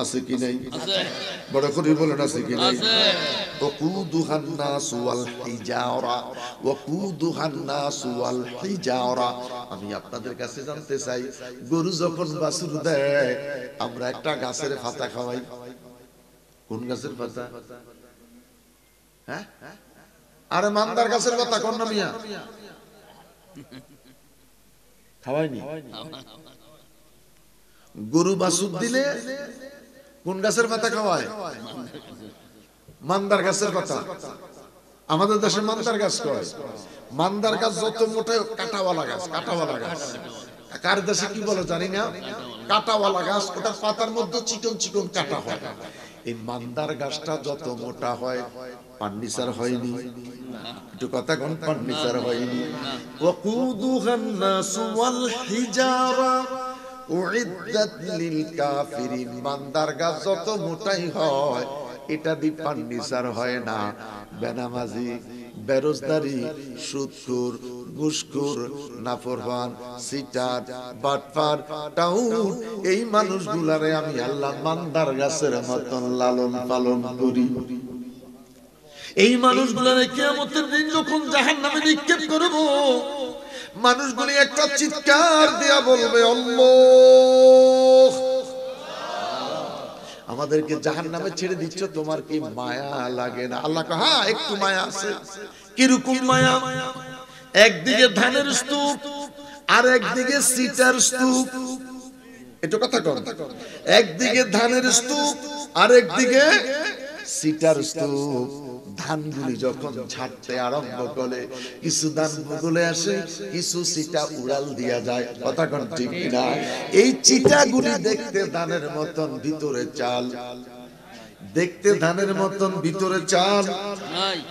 আছে কি নাই? বড় করে বলেন আছে কি নাই? ওয়াকুদুহান নাসু ওয়াল হিজারা, ওয়াকুদুহান নাসু ওয়াল হিজারা। আমি আপনাদের কাছে জানতে চাই, গরু যখন বাছুর দেয়, আমরা একটা গাছের পাতা খাওয়াই। কোন গাছের পাতা? হ্যাঁ, আরে মান্দার গাছের কথা কোন না মিয়া খাওয়াইনি গরু বাছুর দিলে কোন গাছের পাতা খাওয়ায় মান্দার গাছের পাতা আমাদের দেশে মান্দার গাছ কয় মান্দার গাছ যত মোটে কাঁটাওয়ালা গাছ কার দেশে কি বলে জানি না কাঁটাওয়ালা গাছ ওটা পাতার মধ্যে চিকন চিকন কাঁটা হয় এই মান্দার গাছটা যত মোটা হয় ফার্নিচার হয়নি একটু কথা কোন ফার্নিচার হয়নি ওয়াকুদুহান নাসু ওয়াল হিজারা উইদ্দাত লিল কাফিরিন মান্দার গাছ যত মোটাই হয় এটা দি ফার্নিচার হয় না বেনামাজি বেরোজগারি সুদখোর ঘুষখোর নাফরমান সিটার বাটপার টাউট এই মানুষগুলারে আমি আল্লাহ মান্দার গাছের মতন লালন পালন করি এই মানুষগুলারে কিয়ামতের দিন যখন জাহান্নামে নিক্ষেপ করব মানুষগুলি একটা চিৎকার দিয়া বলবে আল্লাহ আমাদেরকে জাহান্নামে ছেড়ে দিচ্ছ তোমার কি মায়া লাগে না আল্লাহ কয় হ্যাঁ একটু মায়া আছে কিরকম মায়া একদিকে ধানের স্তূপ আর একদিকে সিটার স্তূপ এটা কথা কর একদিকে ধানের স্তূপ আর একদিকে সিটার স্তূপ ধানগুলি যখন ছাড়তে আরম্ভ করে কিছু ধান ভূগোলে আসে কিছু চিটা উড়াল দিয়া যায় কথা কোন ঠিক না এই চিটাগুলি দেখতে ধানের মতন ভিতরে চাল দেখতে ধানের মতন ভিতরে চাল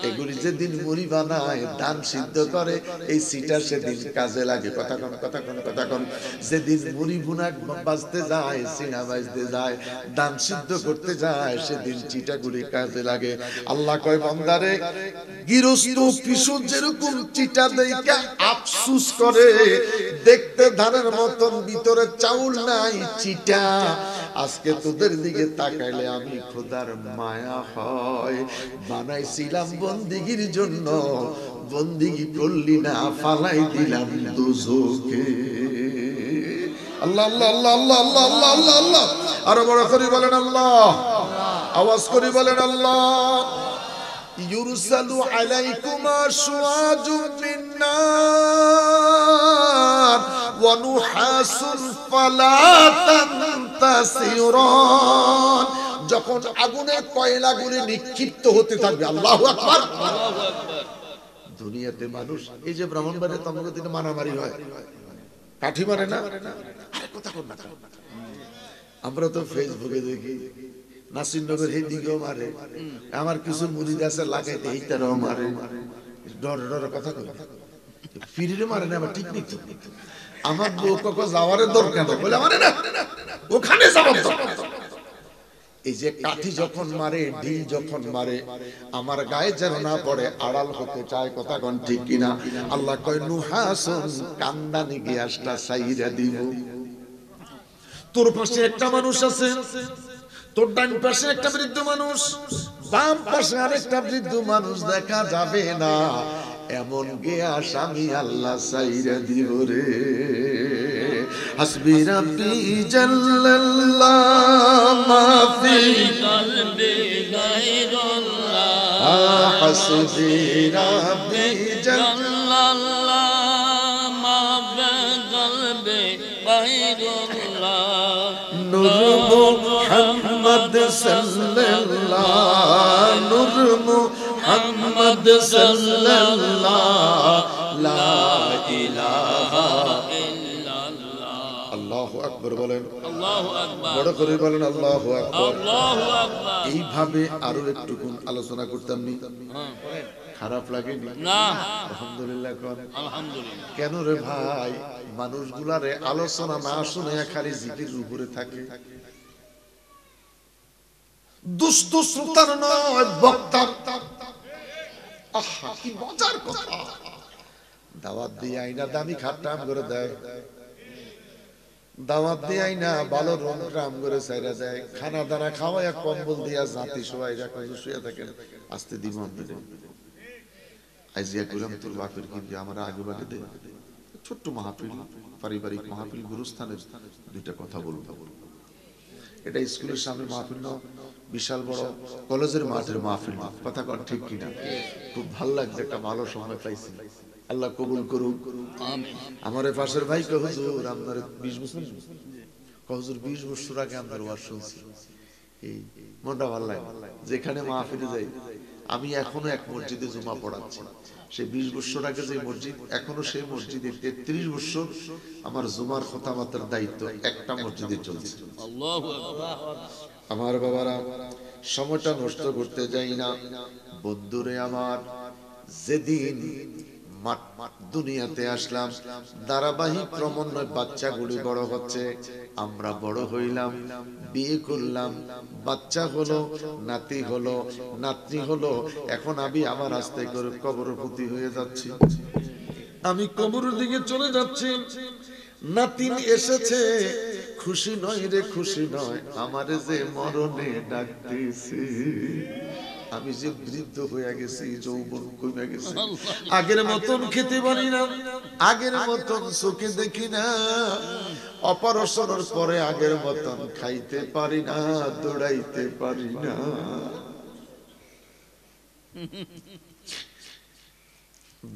এগুলি যেদিন মুড়ি বানায় ধান সিদ্ধ করে এই সিটা সেদিন কাজে লাগে কথা কোন যেদিন মুড়ি ভুনা বাজতে যায় সিনা বাজতে যায় ধান সিদ্ধ করতে যায় সেদিন চিটাগুলি কাজে লাগে আল্লাহ কয় বান্দারে গৃহস্থ পিছু যেরকম চিটা দেইকা আফসোস করে দেখতে ধানের মতন ভিতরে চাউল নাই চিটা আজকে তোদের দিকে তাকাইলে আমি খোদার মায়া হয় বানাইছিলাম বন্দিগির জন্য বন্দিগি করলি না ফালাই দিলাম দোজখে আল্লাহ আল্লাহ আল্লাহ আল্লাহ আল্লাহ আল্লাহ আল্লাহ আল্লাহ আরো বড় করে বলেন আল্লাহ আওয়াজ করে বলেন আল্লাহ ইউরসালু আলাইকুমা শুআজুম মিন নার ওয়া নুহাসুন ফালা তানতাসিরান যখন আগুনের কয়লাগুলি নিক্ষিপ্ত হতে থাকবে আল্লাহু আকবার দুনিয়াতে মানুষ এই যে ব্রাহ্মণবাড়ির তমগতিতে মারামারি হয় কাঠি মারে না আরে কথা কর না আমরা তো ফেসবুকে দেখি নাসিরনগর হেদিকেও মারে আমার কিছু মুরিদ আছে লাগাইতে এইটারও মারে ডর ডর কথা কই ফিরিরে মারে না আমার ঠিক নেই তো আমার বউ কখন যাওয়ার দরকার নেই বলে মারে না ওখানে যাওয়ার দরকার এই যে কাঠি যখন মারে ঢিল যখন মারে আমার গায়ে যেন না পড়ে আড়াল হতে চায় কথা কোন ঠিক কিনা আল্লাহ কয় নুহাসুন কান্দানি গ্যাসটা সাইরা দিব তোর পাশে একটা মানুষ আছে তোর ডান পাশে একটা বৃদ্ধ মানুষ বাম পাশে আরেকটা বৃদ্ধ মানুষ দেখা যাবে না এমন গ্যাস আমি আল্লাহ সাইরা দিব রে হাসবি রাব্বি জাল্লাল্লাহ মা ফি কলবি গায়রুল্লাহ হাসবি রাব্বি জাল্লাল্লাহ মা ফি কলবি গায়রুল্লাহ নূর মুহাম্মদ সাল্লাল্লাহ নূর মুহাম্মদ সাল্লাল্লাহ লা ইলাহা আল্লাহু আকবার বলেন আল্লাহু আকবার বড় করে বলেন আল্লাহু আকবার আল্লাহু আকবার এইভাবে আরো একটু আলোচনা করতাম নি খারাপ লাগে না আলহামদুলিল্লাহ কোন আলহামদুলিল্লাহ কেন রে ভাই মানুষগুলারে আলোচনা না শুনে খালি জিকির উপরে থাকে দুষ্ট শ্রোতার নয় বক্তার আহা কি মজার কথা দাওয়াত দিয়ে আইনা দামি খাট্টাম করে দেয় দাওয়াত দিয়ে আইনা ভালো রং কাম করে ছাইরা দেয় খানা দানা খাওয়ায় কম্বল দিয়া জাতি সবাই রাখা শুয়ে থাকেন আস্তে দিব আপনাদের আইজিয়া কইলাম তোর বাপের কি আমার আগে বাগে দে ছোট্ট মাহফিল পারিবারিক মাহফিল গুরুস্থানের দুইটা কথা বলবো এটা স্কুলের সামনে মাহফিল না বিশাল বড় কলেজের মাঠের মাহফিল, কথা কন ঠিক কিনা? খুব ভালো লাগছে, একটা ভালো সময় পাইছি, আল্লাহ কবুল করুক। আমার পাশের ভাই কে হুজুর আপনার 20 বছর, হুজুর 20 বছর আগে আপনার ওয়াজ শুনছি, এই মনটা ভালো লাগে। যেখানে মাহফিলে যাই, আমি এখনো এক মসজিদে জুমা পড়াচ্ছি, সেই 20 বছর আগে যে মসজিদ, এখনো সেই মসজিদে 33 বছর আমার জুমার খতামাতের দায়িত্ব একটা মসজিদে চলছে। আমার বাবারা, সময়টা নষ্ট করতে যাই না বন্ধুরে আমার। যেদিন দুনিয়াতে আসলাম, ধারাবাহিক ক্রমান্বয়ে বাচ্চাগুলি বড় হচ্ছে, আমরা বড় হইলাম, বিয়ে করলাম, বাচ্চা হলো, নাতি হলো, নাতনি হলো, এখন আমি আমার আস্তে করে কবরপতি হয়ে যাচ্ছি, আমি কবরের দিকে চলে যাচ্ছি। নাতিন এসেছে, খুশি নয় রে খুশি নয়, আমারে যে মরণে ডাকতেছে, আমি যে বৃদ্ধ হয়ে গেছি, যৌবন কমে গেছে, আগের মতন খেতে পারি না, আগের মতন চোখে দেখি না, অপারেশনের পরে আগের মতন খাইতে পারি না, দৌড়াইতে পারি না।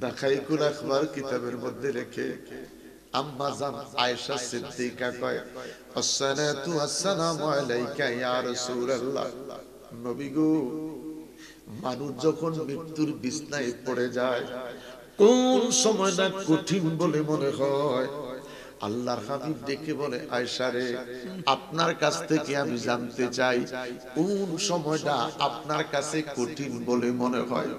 দাখাইকুল আখবার কিতাবের মধ্যে রেখে আম্মা জান আয়েশা সিদ্দিকা কয়, আসসালাতু আসসালামু আলাইকা ইয়া রাসূলুল্লাহ, নবী গো, মানুষ যখন মৃত্যুর বিছনায় পড়ে যায়, কোন সময়টা কঠিন বলে মনে হয়, আল্লাহর হাবিব ডেকে বলে, আয়েশা রে, আপনার কাছ থেকে আমি জানতে চাই, কোন সময়টা আপনার কাছে কঠিন বলে মনে হয়?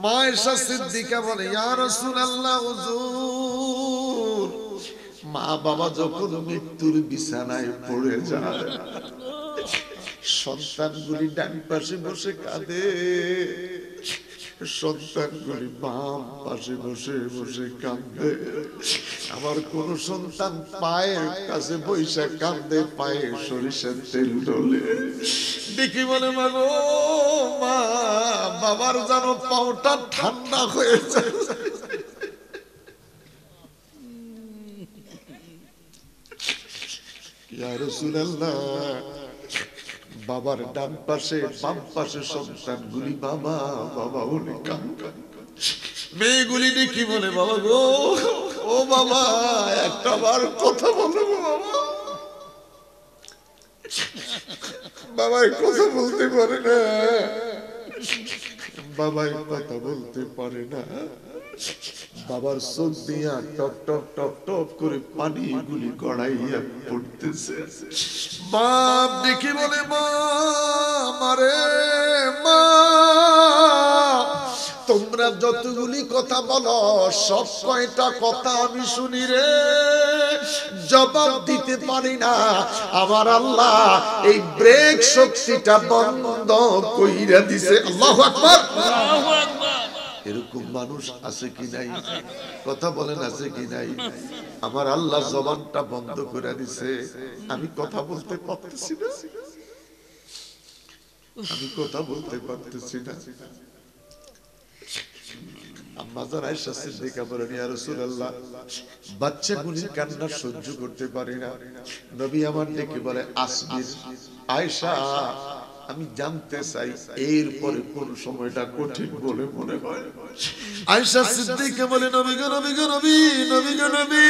মা আয়েশা সিদ্দিকা বলে, ইয়া রাসূলুল্লাহ, হুজুর, মা বাবা যখন মৃত্যুর বিছানায় পড়ে যায়, সন্তানগুলি ডান পাশে বসে কাঁদে, সন্তানগুলি বাম পাশে বসে বসে কাঁদে, আমার কোন সন্তান পায়ের কাছে বৈশা কাঁদে, পায়ে সরিষার তেল ডলে, দেখি বলে, মা গো, মা, বাবার যেন পাওটা ঠান্ডা হয়ে যায়। ইয়া রাসূলুল্লাহ, বাবার ডান পাশে বাম পাশে সন্তানগুলি বাবা বাবা বলে কাঁদে, মেয়েগুলি দেখি বলে, বাবা গো, ও বাবা, একটা বার কথা বলো গো বাবা। বাবাই কথা বলতে পারে না, বাবাই কথা বলতে পারে না, বাবার চোখ দিয়া টপ টপ টপ টপ করে পানি গুলি গড়াইয়া পড়তেছে। বাপ দেখি বলে, মা, মারে মা, তোমরা যতগুলি কথা বলো, সব কয়টা কথা আমি শুনি রে, জবাব দিতে পারি না, আমার আল্লাহ এই ব্রেক শক্তিটা বন্ধ কইরা দিছে। আল্লাহু আকবার। এরকম মানুষ আছে কি নাই? কথা বলেন, আছে কি নাই? আমার আল্লাহ জবানটা বন্ধ করে দিছে, আমি কথা বলতে পারতেছি না, আমি কথা বলতে পারতেছি না। আম্মা জান আয়েশা সিদ্দিকা বলেন, ইয়া রাসূলুল্লাহ, বাচ্চাগুলির কান্না সহ্য করতে পারি না। নবী আমার ডেকে বলে, আসবির আয়েশা, আমি জানতে চাই এরপরে কোন সময়টা কঠিন বলে মনে হয়? আয়েশা সিদ্দিকা বলে, নবী গো, নবী গো, নবী, নবী গো, নবী,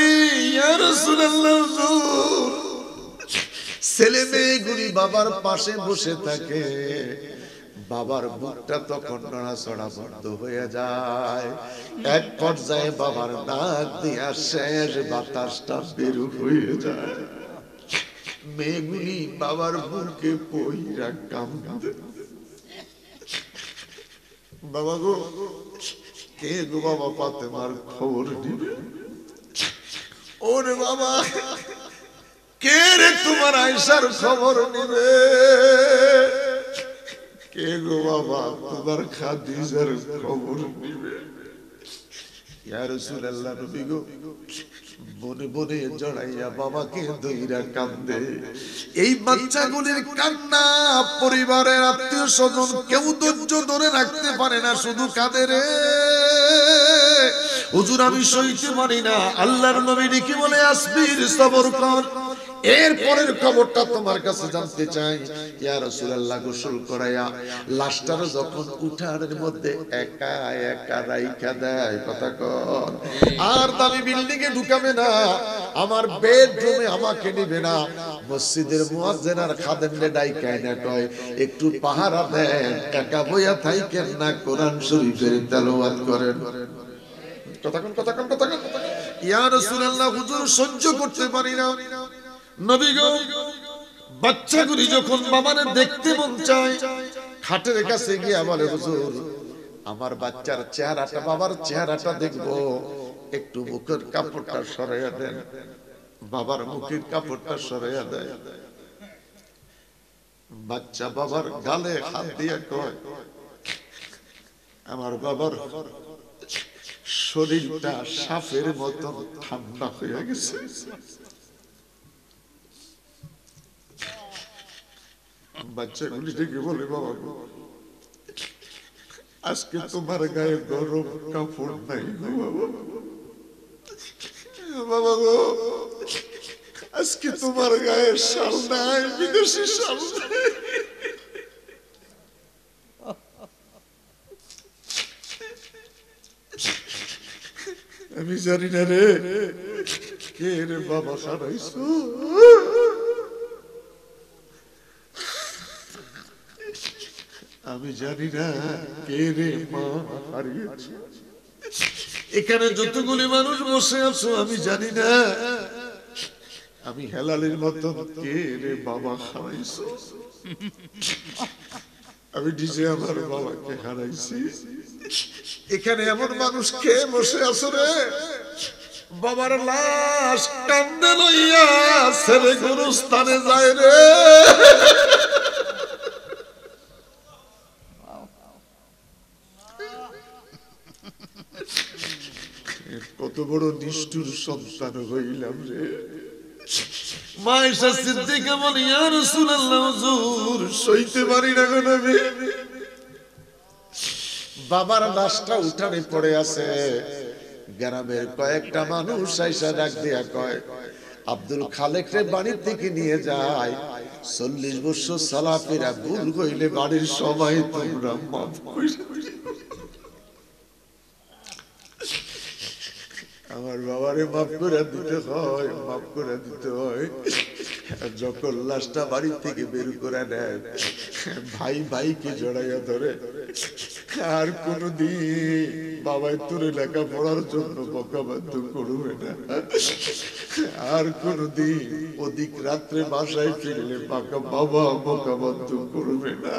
ইয়া রাসূলুল্লাহ, ছেলে মেয়েগুলি বাবার পাশে বসে থাকে, বাবার বুকটা তখন নড়াচড়া বন্ধ হয়ে যায়, এক পর্যায়ে বাবার নাক দিয়া শেষ বাতাসটা বের হয়ে যায়, মেয়েগুলি বাবার বুকে পইরা কাঁদে, বাবা গো, কে গো বাবা ফাতেমার খবর দিবে? ওরে বাবা, কে রে তোমার আয়েশার খবর নিবে? কে গো বাবা তোমার খাদিজার খবর নিবে? ইয়া রাসূলুল্লাহ, নবী গো, বনে বনে জড়াইয়া বাবাকে ধইরা কান্দে। এই বাচ্চাগুলির কান্না পরিবারের আত্মীয় স্বজন কেউ ধৈর্য ধরে রাখতে পারে না, শুধু কাঁদে রে। হুজুর, আমি সইতে পারি না। আল্লাহর নবী কি বলে, আসবির, সবর কর। এর পরের খবরটা তোমার কাছে জানতে চাই। ইয়া রাসূলুল্লাহ গোসল করায়া লাশটার যখন উঠানের মধ্যে একা একা রাইখা দেয়, কথা কর, আর দামি বিল্ডিং এ ঢুকাবে না, আমার বেডরুমে আমাকে নিবে না, মসজিদের মুয়াজ্জিন আর খাদেমরে ডাইকাই না কয় একটু পাহারা দেন, একা বইয়া থাইকেন না, কোরআন শরীফের তেলাওয়াত করেন। কথা কোন ইয়া রাসূলুল্লাহ হুজুর সহ্য করতে পারি না, নবী গো বাচ্চাগুলি যখন বাবারে দেখতে মন চায় খাটের কাছে গিয়া বলে হুজুর আমার বাচ্চার চেহারাটা, বাবার চেহারাটা দেখবো, একটু মুখের কাপড়টা সরাইয়া দেন। বাবার মুখের কাপড়টা সরাইয়া দেয়, বাচ্চা বাবার গালে হাত দিয়ে কয় আমার বাবার শরীরটা সাপের মতন ঠান্ডা হয়ে গেছে। বাচ্চাগুলি থেকে বলে বাবা গো আজকে তোমার গায়ে গরম কাপড় নাই গো বাবা, বাবা গো আজকে তোমার গায়ে শাল নাই, বিদেশি শাল নাই। আমি জানি না রে কে রে বাবা হারাইছো, আমি জানি না কে রে মা হারিয়েছে। এখানে যতগুলি মানুষ বসে আছো আমি জানি না আমি হেলালের মতন কে রে বাবা হারাইছো। আমি নিজে আমার বাবাকে হারাইছি। এখানে এমন মানুষ কে বসে আছো রে বাবার লাশ কান্দে লইয়া ছেলে গুরুস্থানে যায় রে। কত বড় নিষ্ঠুর সন্তান হইলাম রে। মা আয়েশা সিদ্দিকা বলে ইয়া রাসূলুল্লাহ হুজুর সইতে পারি না গো নবী। বাবার লাশটা উঠানে পড়ে আছে, গ্রামের কয়েকটা মানুষ আইসা ডাক দিয়া কয় আব্দুল খালেক রে বাড়ির থেকে নিয়ে যায়, 40 বছর সালাফেরা ভুল হইলে বাড়ির সবাই তোমরা মাফ কইরা। আমার বাবারে মাফ করে দিতে হয়, মাফ করে দিতে হয়। যখন লাশটা বাড়ি থেকে বের করে নেয় ভাই ভাইকে জড়াইয়া ধরে, আর কোনদিন বাবাই তোর লেখাপড়ার জন্য বকাবাধ্য করবে না, আর কোনদিন অধিক রাত্রে বাসায় ফিরলে বাবা বকাবাধ্য করবে না।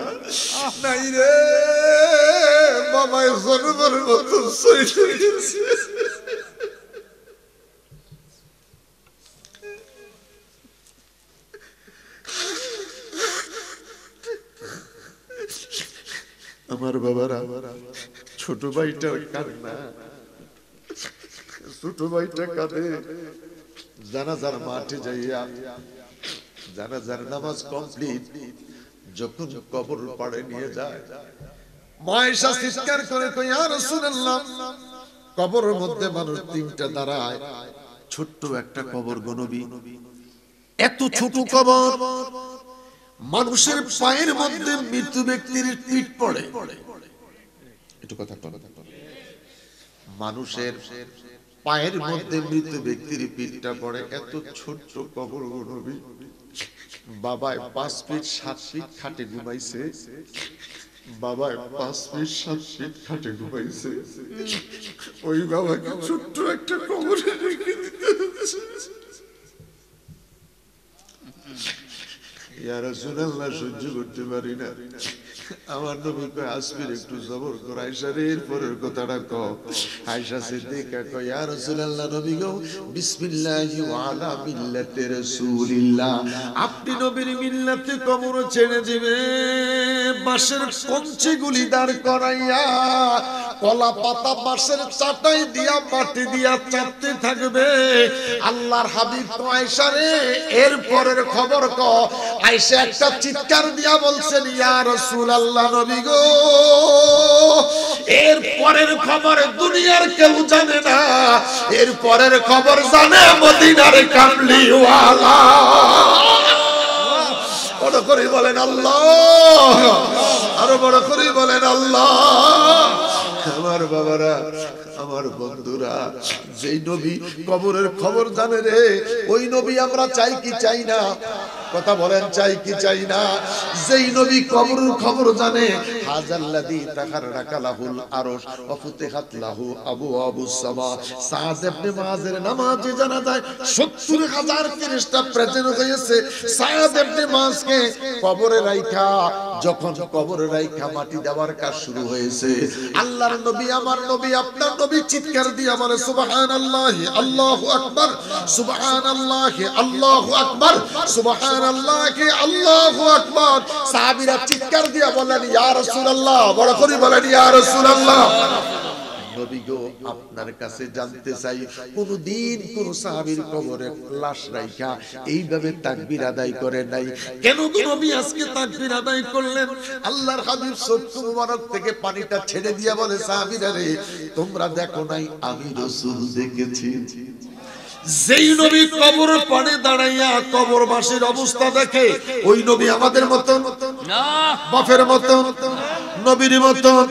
নাই রে বাবাই জন্মের মতো সইতে গেছে। আমার বাবারা ছোট ভাইটা কান্না, ছোট ভাইটা কাঁদে। জানাজার মাঠে যাইয়া জানাজার নামাজ কমপ্লিট যখন কবর পাড়ে নিয়ে যায়, মা আয়েশা চিৎকার করে কই ইয়া রাসূলুল্লাহ কবরের মধ্যে মানুষ 3টা দাঁড়ায়, ছোট্ট একটা কবর গো নবী, এত ছোট কবর, মানুষের পায়ের মধ্যে মৃত ব্যক্তির পিঠ পড়ে। একটু কথা মানুষের পায়ের মধ্যে মৃত ব্যক্তির পিঠটা পড়ে, এত ছোট্ট কবর গো নবী। বাবায় 5 ফিট 7 ফিট খাটে ঘুমাইছে, বাবায় 5 ফিট 7 ফিট খাটে ঘুমাইছে, ওই বাবাকে ছোট্ট একটা কবরে রেখে দিতে হচ্ছে। ইয়া রাসূলুল্লাহ সহ্য করতে পারি না। আমার নবী কয় আসবির একটু সবর কর আয়েশা রে, পরের কথাটা কও। আয়েশা সিদ্দিকা কয় ইয়া রাসূলুল্লাহ নবী গো বিসমিল্লাহি ওয়া আলা মিল্লাতি রাসূলিল্লাহ, আপনি নবীর মিল্লাতে কবর ছেড়ে দিবেন, বাঁশের কঞ্চিগুলি দাঁড় করাইয়া কলা পাতা বাঁশের চাটাই দিয়া মাটি দিয়া চাপতে থাকবে। আল্লাহর হাবিব তো আয়েশা রে এর পরের খবর কও, আয়েশা একটা চিৎকার দিয়া বলছেন, ইয়া রাসূলুল্লাহ, নবী গো, এর পরের খবর দুনিয়ার কেউ জানে না, এর পরের খবর জানে মদিনার কামলিওয়ালা। বড় করে বলেন আল্লাহ, আরো বড় করে বলেন আল্লাহ। আমার বাবারা, আমার বন্ধুরা, যেই নবী কবরের খবর জানে রে, ওই নবী আমরা চাই কি চাই না? কথা বলেন, চাই কি চাই না? যেই নবী কবরের খবর জানে, হাজাল্লাযী তাহাররাকা লাহুল আরশ ওয়া ফুতিহাত লাহু আবওয়াবুস সামা। সাদ ইবনে মুআযের নামাজে জানা যায় ৭০,০০০ ফেরেশতা প্রেজেন্ট হয়েছে সাদ ইবনে মুআযকে কবরে রাইখা। যখন কবরে রাইখা মাটি দেওয়ার কাজ শুরু হয়েছে, আল্লাহর নবী, আমার নবী, আপনার নবী চিৎকার দিয়া বলে সুবহানাল্লাহি আল্লাহু আকবার, সুবহানাল্লাহি আল্লাহু আকবার, সুবহানাল্লাহি আল্লাহু আকবার। সাহাবীরা চিৎকার দিয়া বলেন, ইয়া রাসূলুল্লাহ, বড় করে বলেন, ইয়া রাসূলুল্লাহ। নবী গো, আপনার কাছে জানতে চাই, কোনদিন কোন সাহাবীর কবরে লাশ রাইখা এইভাবে তাকবীর আদায় করে নাই, কেন গো নবী আজকে তাকবীর আদায় করলেন? আল্লাহর হাবিব চক্ষু মুবারক থেকে পানিটা ছেড়ে দিয়া বলে, সাহাবীরা রে, তোমরা দেখো নাই, আমি রাসূল দেখেছি। যেই নবী কবরের পানে দাঁড়াইয়া কবরবাসীর অবস্থা দেখে, ওই নবী আমাদের মতন না, বাপের মতন, নবীর মতন।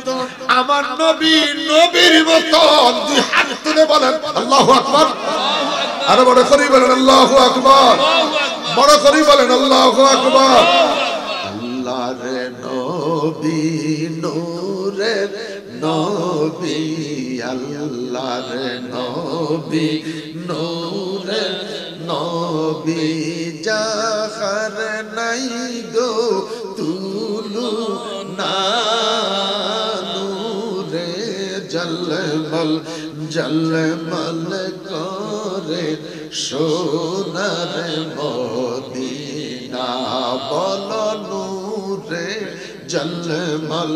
আমার নবী নবীর মতন। দুই হাত তুলে বলেন আল্লাহু আকবার, আরো বড় করে বলেন আল্লাহু আকবার, বড় করে বলেন আল্লাহু আকবার। আল্লাহর নবী, নূরের নবী, আল্লাহর নবী, নূরের নবী, যাহার নাই গো তুলনা, নূরে জলমল জলমল করে সোনার মদিনা। বল নূরে জলমল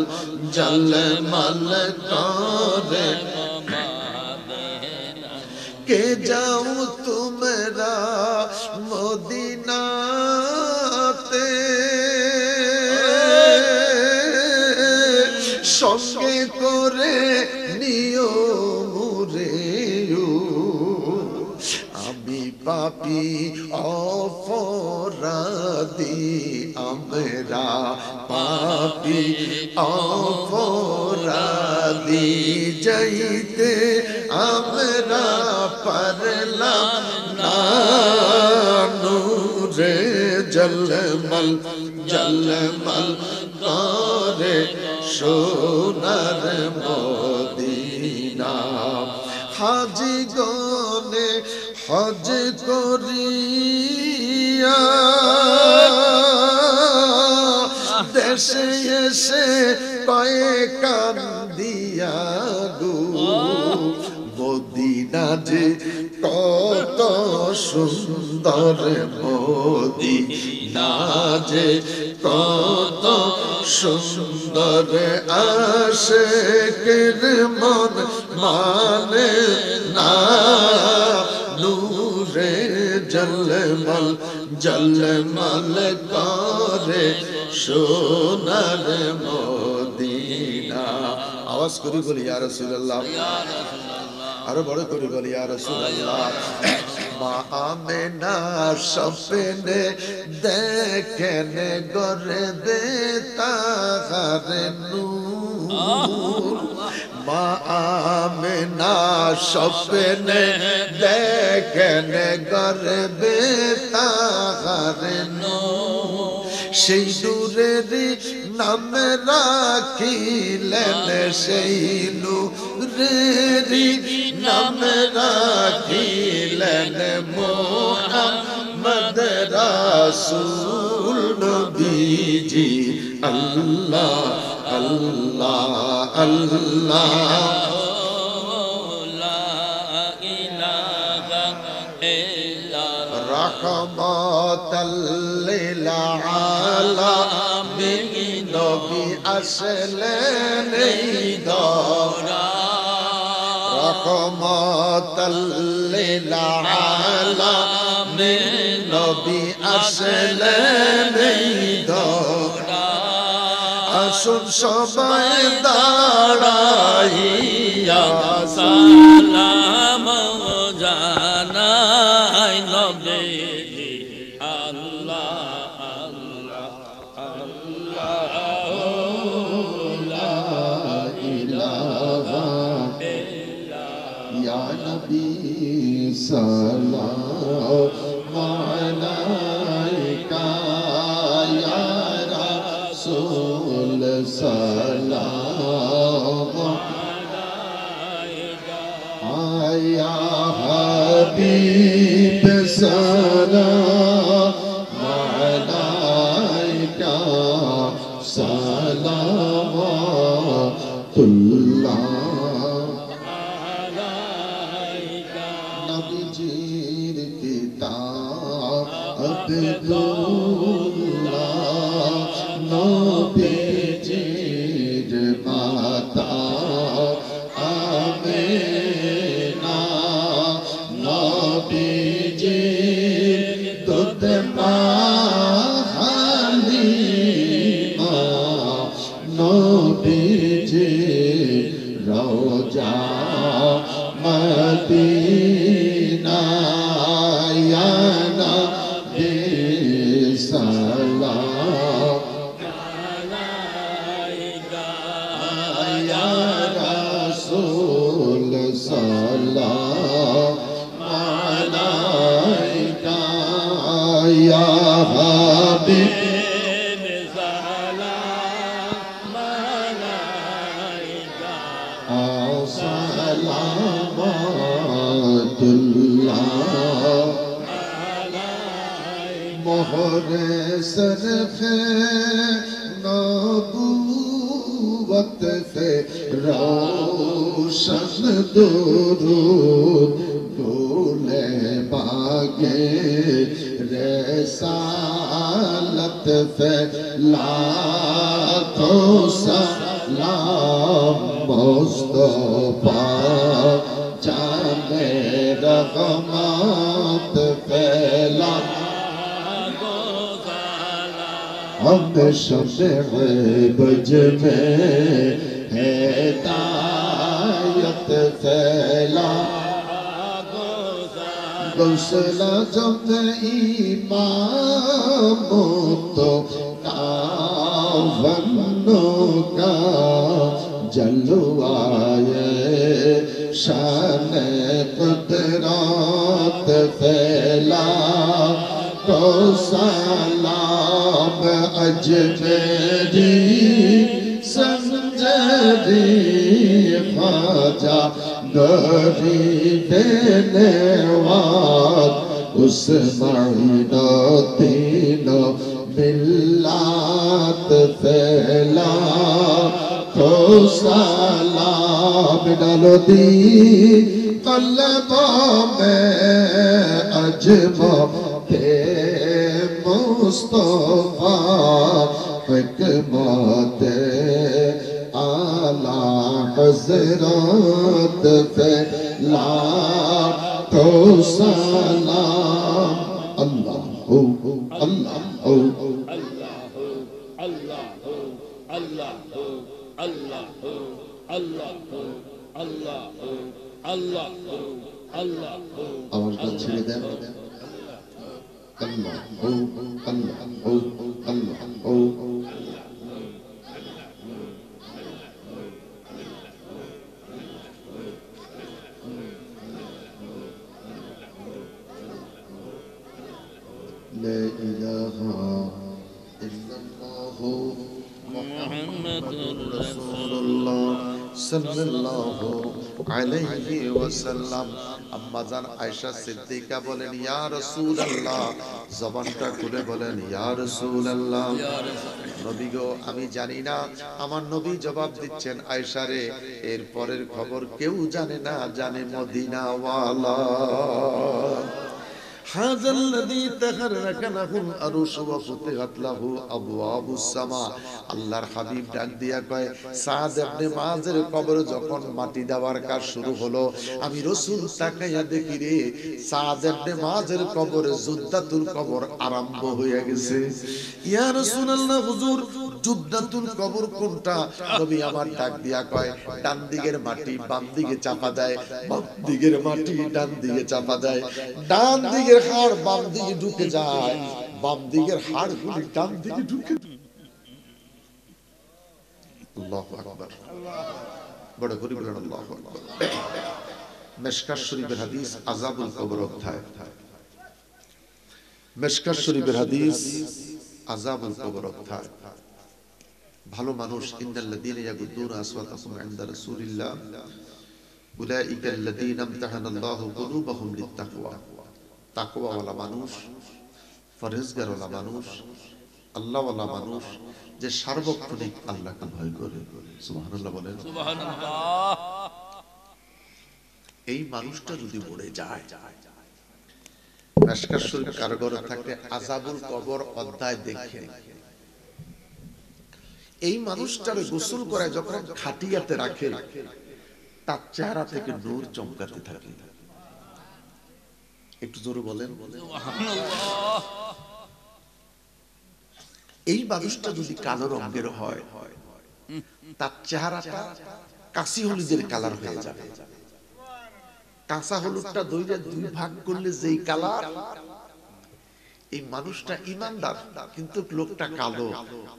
জলমল করে কে যাও তোমরা মদিনাতে, সঙ্গে করে নিও মুরে। আমি পাপী অপরাধী, আমরা পাপী অপরাধী, যাইতে আমরা পারলাম না, নূরে জলমল জলমল করে সোনার মদিনা। হাজি গনে হজ করিয়া দেশে এসে কয়ে কান্দিয়া গো, মদিনা যে কত সুন্দর, মদিনা যে কত সুন্দর, আশিকের মন মানে না, নূরে জলমল জলমল করে সোনার মদিনা। আওয়াজ করে বলি ইয়া রাসূলুল্লাহ, আরো বড় করে বলি ইয়া রাসূলুল্লাহ। মা আমেনা স্বপ্নে দেখেন গরে দে তাহার নূর, মা আমেনা স্বপ্নে দেখেন গরে দে তাহার নূর, সেই নূরের নাম রাখিলেন, সেই নূরের নাম রাখিলেন মুহাম্মদ রাসূল নবীজি। আল্লাহ আল্লাহ আল্লাহ, রহমাতাল লিল আলামিন, নবী আসলেন এই দরা, রহমাতাল লিল আলামিন নবী আসলেন এই ধরা আসুন সবাই দাঁড়াইয়া সালাম জানাই নবী আল্লাহ আল্লাহ ইয়া নবী সালাম আলাইকা ইয়া রাসূল সালাম আলাইকা ইয়া হাবিব সালাম আলাইকা সালামাতুল্লাহ নবীজির কিতাব আব্দুল্লাহ নবীজির মাতা আমিনা নবীজির দুধ মা হালিমা নবীজির রওজা মদিনা ইয়া নবী সালাম আলাইকা ইয়া রাসূল সালাম আলাইকা ইয়া হাবিব মোহরে সরফে নবুवत से रोशन दुरूद डोले बागे रसालत पे लाखों सलाम मुस्तफा जाने रहमत फैला हम शब बज में हिदायत फैला गौसला जब इमाम तो कावन्नों का जलवाए शान कुदरत फैला तो सलाम अजमेरी संजरी ख्वाजा गरी देने वाद उस महीना तीनों मिल्लात फैला तो सलाम डालो दी कल्बों में अजमा मुस्तफा हिकमत आला हज़रत फैला तो सलाम अल्लाह हो अल्लाह हो अल्लाह हो अल्लाह हो अल्लाह हो अल्लाह हो अल्लाह हो अल्लाह हो अल्लाह हो अल्लाह हो आवाज़ ছেড়ে দেন अल्लाह हो अल्लाह हो अल्लाह हो لا إله إلا الله محمد رسول الله صلى الله عليه وسلم আম্মা জান আয়েশা সিদ্দিকা বলেন ইয়া রাসূলুল্লাহ জবানটা খুলে বলেন ইয়া রাসূলুল্লাহ নবী গো আমি জানি না আমার নবী জবাব দিচ্ছেন আয়েশা রে এর পরের খবর কেউ জানে না জানে মদিনা ওয়ালা হাযাল্লাযী তাহাররাকা লাহুল আরশু ওয়া ফুতিহাত লাহু আবওয়াবুস সামা। আল্লাহর হাবিব ডাক দিয়া কয়, সাদ ইবনে মুআযের কবরে যখন মাটি দেওয়ার কাজ শুরু হলো, আমি রাসূল তাকাইয়া দেখি রে সাদ ইবনে মুআযের কবরে যুদ্দাতুল কবর আরম্ভ হয়ে গেছে। ইয়া রাসূলুল্লাহ, হুজুর যুদ্দাতুল কবর কোনটা? নবী আমার ডাক দিয়া কয়, ডান দিকের মাটি বাম দিকে চাপা দেয়, বাম দিকের মাটি ডান দিকে চাপা দেয়, ডান দিকের হাড় বাম দিকে ঢুকে যায়, বাম দিকের হাড় গুলি ডান দিকে ঢুকে। আল্লাহু আকবার, বড় করে বলেন আল্লাহু আকবার। মিশকাত শরীফের হাদিস, আযাবুল কবর অধ্যায়। মিশকাত শরীফের হাদিস, আযাবুল কবর অধ্যায়। ভালো মানুষ, ইন্নাল্লাযীনা ইয়াগুদ্দুনা আসওয়াতাহুম ইনদা রাসূলিল্লাহ উলাইকাল্লাযীনা ইমতাহানাল্লাহু কুলুবাহুম লিত্তাকওয়া। তাকওয়াওয়ালা মানুষ, পরহেজগারওয়ালা মানুষ, আল্লাহওয়ালা মানুষ, যে সার্বক্ষণিক আল্লাহকে ভয় করে। সুবহানাল্লাহ বলেন। সুবহানাল্লাহ। এই মানুষটা যদি মরে যায়, মিশকাত শরীফ কারগরে থাকলে আযাবুল কবর অধ্যায় দেখেন, এই মানুষটারে গোসল করে যখন খাটিয়াতে রাখে, তার চেহারা থেকে নূর চমকাতে থাকে। একটু জোরে বলেন। সুবহানাল্লাহ। এই মানুষটা যদি কালো রঙের হয়, তার চেহারাটা কাশি হলুদের কালার হয়ে যাবে। কাঁচা হলুদটা দুই ভাগ করলে যেই কালার, এই মানুষটা ইমানদার কিন্তু লোকটা কালো,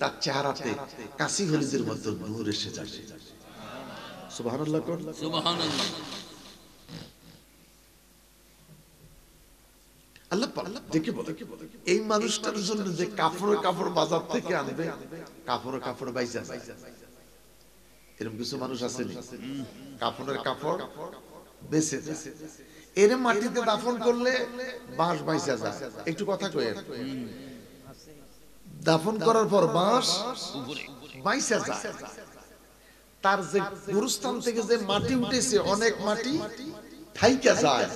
তার চেহারাতে কাশি হলুদের মতো নূর এসে যাবে। সুবহানাল্লাহ কোন। সুবহানাল্লাহ। আল্লাহ দেখে বলে, এই মানুষটার জন্য যে কাপড় বাজার থেকে আনবে, কাপড় বাইজা যায়। এরকম কিছু মানুষ আছে না, কাপড় বেঁচে যায়, এর মাটিতে দাফন করলে বাঁশ বাইজা যায়। একটু কথা কয়ে, দাফন করার পর বাঁশ বাইজা যায়। তার যে গুরুস্থান থেকে যে মাটি উঠেছে, অনেক মাটি থাইকা যায়,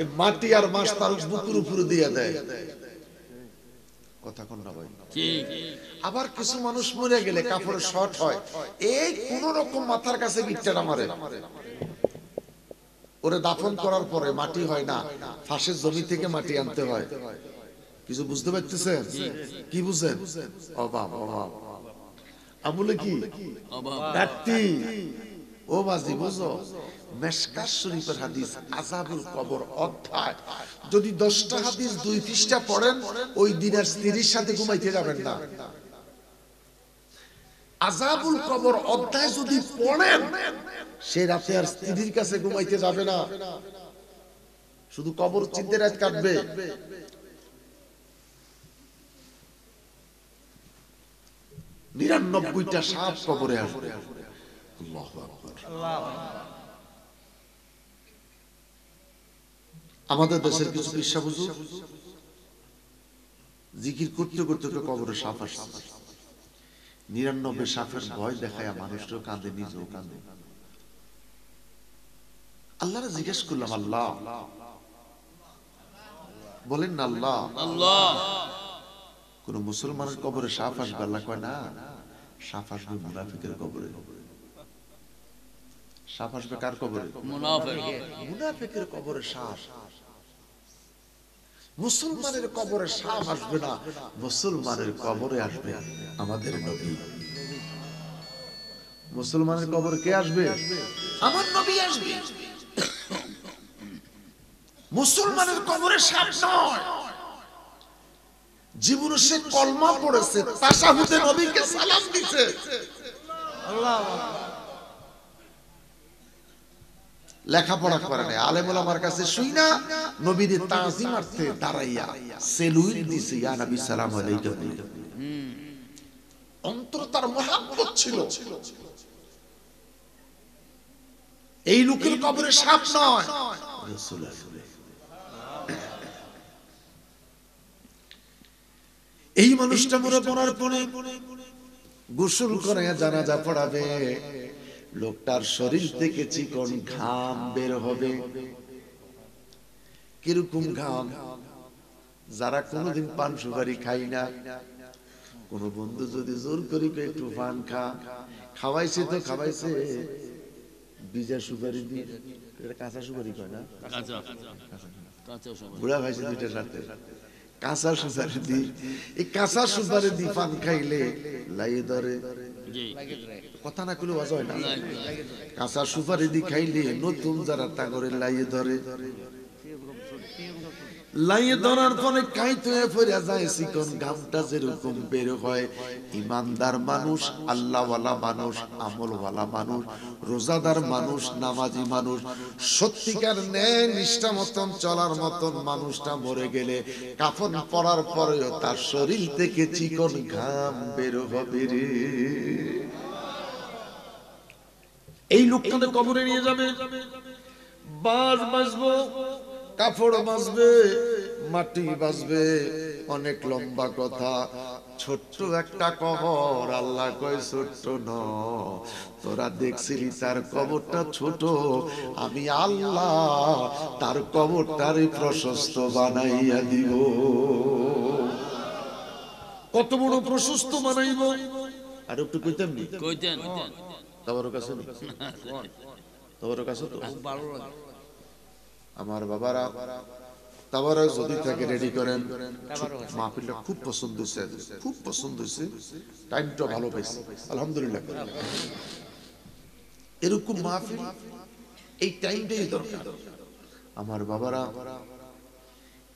এই মাটি আর বাঁশ তার বুকের উপরে দিয়ে দেয়। কথা কোন না ভাই? ঠিক। আবার কিছু মানুষ মরে গেলে কাপড় শর্ট হয়, এই কোন রকম মাথার কাছে গিট্টাটা মারে, ওরে দাফন করার পরে মাটি হয় না, ফাঁসের জমি থেকে মাটি আনতে হয়। কিছু বুঝতে পারতেছেন? কি বুঝেন? অভাব অভাব আমলে কি ঘাটতি। ও বাজি বুঝো, মিশকাত শরীফের হাদিস আযাবুল কবর অধ্যায় যদি 10টা হাদিস 2 পৃষ্ঠা পড়েন, ওই দিনের স্ত্রীর সাথে ঘুমাইতে যাবেন না। আযাবুল কবর অধ্যায় যদি পড়েন, সে রাতে আর স্ত্রীর কাছে ঘুমাইতে যাবে না, শুধু কবর চিন্তায় রাত কাটবে। নিরানব্বইটা সাপ কবরে আসবে। আল্লাহু আকবার। আমাদের দেশের কিছু পেশা হুজুর জিকির করতে করতে কবরে সাপ আসছে, 99 সাপের ভয় দেখায় মানুষও কাঁদে, নিজেও কাঁদে। আল্লাহরে জিজ্ঞেস করলাম, আল্লাহ বলেন না, আল্লাহ আল্লাহ। কোন মুসলমানের কবরে সাপ আসবে? আল্লাহ কয় না, সাপ আসবে মুনাফিকের কবরে। সাপ আসবে কার কবরে? মুনাফিকের কবরে সাপ। মুসলমানের কবরে সাপ আসবে না, মুসলমানের কবরে আসবে আমাদের নবী। মুসলমানের কবরে কে আসবে? আমার নবী আসবে। মুসলমানের কবরে সাপ নয়, জীবনে সে কলমা পড়েছে, তাশাহুদে নবীকে সালাম দিছে। লেখাপড়া করে নাই, আলেম ওলামার কাছে শুইনা নবীর তাজিমার্থে দাঁড়াইয়া সেলুইন দিছে, ইয়া নবী সালাম আলাইকা। অন্তর তার মহব্বত ছিল। এই লোকের কবরে সাপ নয়, রাসূল আসবে। এই মানুষটা মরে পড়ার পরে গোসল করে জানাজা পড়াবে, লোকটার শরীর থেকে চিকন ঘাম বের হবে। কিরকম ঘাম? যারা কোনোদিন পান সুপারি খাই না, কোন বন্ধু যদি জোর করি একটু পান খা, খাওয়াইছে তো খাওয়াইছে বিজা সুপারি দিয়ে, এটা কাঁচা সুপারি কয় না, বুড়া ভাইছে দুইটা সাথে কাঁচা সুপারি দি, এই কাঁচা সুপারি দি পান খাইলে লাইয়ে ধরে, কথা না কইলে বাজা হয় না। কাঁচা সুপারি দি খাইলে নতুন যারা তা করে লাইয়ে ধরে, লাইয়ে ধরার পরে কাইতে পড়ে যায়, চিকন গামটা যেরকম বের হয়। ইমানদার মানুষ, আল্লাহওয়ালা মানুষ, আমলওয়ালা মানুষ, রোজাদার মানুষ, নামাজি মানুষ, সত্যিকার ন্যায় নিষ্ঠা মতন চলার মতন মানুষটা মরে গেলে কাফন পরার পরেও তার শরীর থেকে চিকন ঘাম বের হবে রে। এই লোকটাকে কবরে নিয়ে যাবে, বাঁশ বাজবো, কাপড় বাজবে, মাটি বাজবে, অনেক লম্বা কথা। ছোট্ট একটা কবর, আল্লাহ কয় ছোট্ট ন, তোরা দেখছিলি তার কবরটা ছোট, আমি আল্লাহ তার কবরটারে প্রশস্ত বানাইয়া দিব। কত বড় প্রশস্ত বানাইব, আর একটু কইতাম নি, কইতেন তোমার কাছে, তোমার কাছে তো আমার বাবারা তাবারা যদি থাকে রেডি করেন। মাহফিলটা খুব পছন্দ হয়েছে, খুব পছন্দ হয়েছে, টাইমটা ভালো পাইছে আলহামদুলিল্লাহ। এরকম মাহফিল এই টাইমটাই দরকার। আমার বাবারা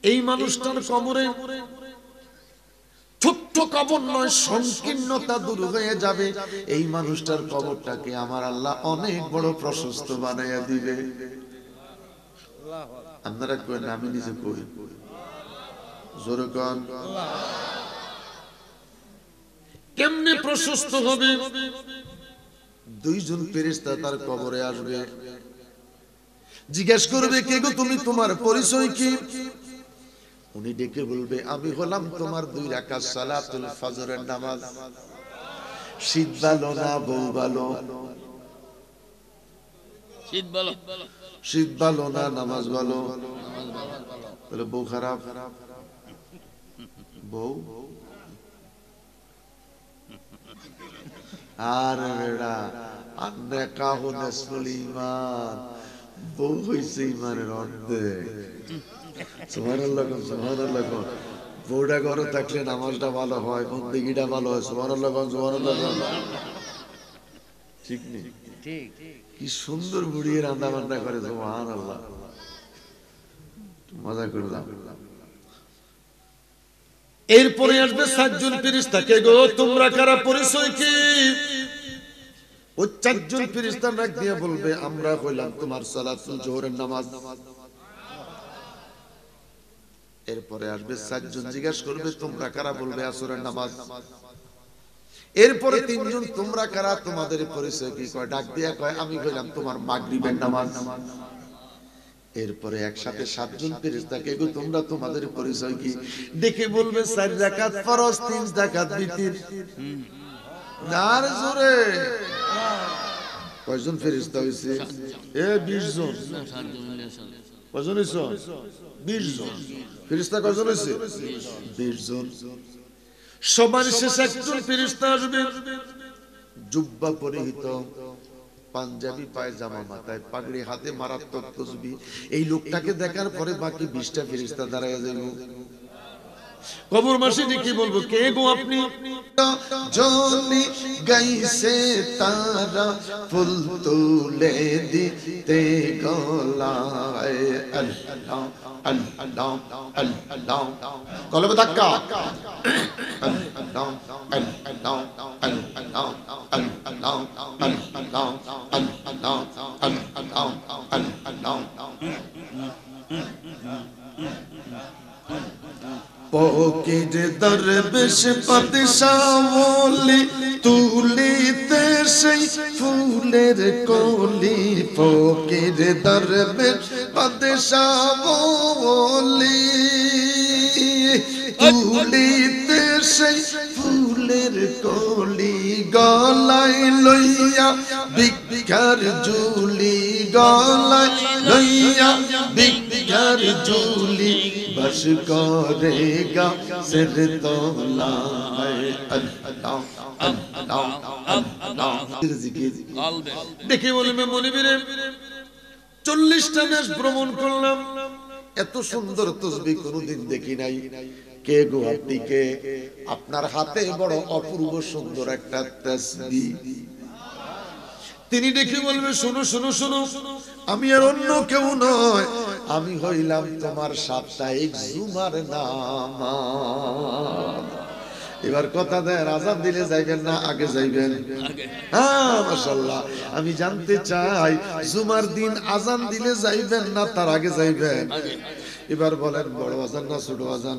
এই মানুষটার কবরে ছোট্ট কবর নয়, সংকীর্ণতা দূর হয়ে যাবে। এই মানুষটার কবরটাকে আমার আল্লাহ অনেক বড় প্রশস্ত বানাইয়া দিবে। আপনারা কই না, আমি নিজে কই, জোরে কন। কেমনে প্রশস্ত হবে? দুইজন ফেরেশতা তার কবরে আসবে, জিজ্ঞেস করবে, কে গো তুমি, তোমার পরিচয় কি? উনি ডেকে বলবে, আমি হলাম তোমার 2 রাকাত সালাতুল ফজরের নামাজ। শীত ভালো না বউ ভালো? শীত ভালো, শীত ভালো না নামাজ ভালো? তাহলে বউ খারাপ? বউ আর বেড়া আন্নে কাহো নাসফুল ঈমান, বউ হইছে ঈমানের অর্ধেক। সুবহানাল্লাহ, সুবহানাল্লাহ। বউটা ঘরে থাকলে নামাজটা ভালো হয়, বন্দেগীটা ভালো হয়। সুবহানাল্লাহ, সুবহানাল্লাহ। ঠিক নেই? কি সুন্দর বুড়িয়ে রান্না বান্না করে, সুবহানাল্লাহ। মজা করলাম। এরপরে আসবে 7 জন ফেরেশতা, কে গো তোমরা কারা, পরিচয় কি? ওই 4 জন ফেরেশতা ডাক দিয়ে বলবে, আমরা হইলাম তোমার সালাতুল জোহরের নামাজ। এরপরে আসবে 4 জন জিজ্ঞাসা করবে, তোমরা কারা? বলবে আসরের নামাজ। এরপরে 3 জন, তোমরা কারা, তোমাদের পরিচয় কি? কয় ডাক দিয়া কয়, আমি হইলাম তোমার মাগরিবের নামাজ। এরপরে একসাথে 7 জন ফেরেশতা, কে গো তোমরা, তোমাদের পরিচয় কি? দেখে বলবে 4 রাকাত ফরজ, 3 রাকাত বিতির। আর জোরে কয়জন ফেরেশতা হইছে? 20 জন। কয়জন হইছে? 20 জন। ফেরেশতা কয়জন হইছে? 20 জন। সবার শেষে একজন ফেরেশতা আসবে, জুব্বা পরিহিত, পাঞ্জাবি পায়জামা, মাথায় পাগড়ি, হাতে মারাত্মক তসবিহ। এই লোকটাকে দেখার পরে বাকি 20টা ফেরেশতা দাঁড়ায় যাইব। কবর মাসে কি বলবো, কে গো আপনি? জনি গাইছে তারা ফুল তুলে দিতে গলায়, আল্লাহ আল্লাহ আল্লাহ, কলবে ধাক্কা, আল্লাহ আল্লাহ আল্লাহ আল্লাহ আল্লাহ আল্লাহ ফকির দরবেশ বাদশাহ ওলি তুলিতে সেই ফুলের কলি, ফকির দরবেশ বাদশাহ ওলি তুলিতে সেই ফুলের কলি, গলায় লইয়া ভিক্ষার ঝুলি, গলায় লইয়া ভিক্ষার ঝুলি, बस करेगा सिर तौलाए अल्लाह अल्लाह अल्लाह जिकिर দেখে বলবে মনিবীরে 40টা দেশ ভ্রমণ করলাম এত সুন্দর তাসবিহ কোনদিন দেখি নাই কে গো আপনি কে আপনার হাতে বড় অপূর্ব সুন্দর একটা তাসবিহ তিনি দেখে বলবে শোনো শোনো শোনো আমি আর অন্য কেউ নয় আমি হইলাম তোমার সাপ্তাহিক জুমার নামাজ এবার কথা দেন আযান দিলে যাইবেন না আগে যাইবেন হ্যাঁ মাশাআল্লাহ আমি জানতে চাই জুমার দিন আযান দিলে যাইবেন না তার আগে যাইবেন এবার বলেন বড় আযান না ছোট আযান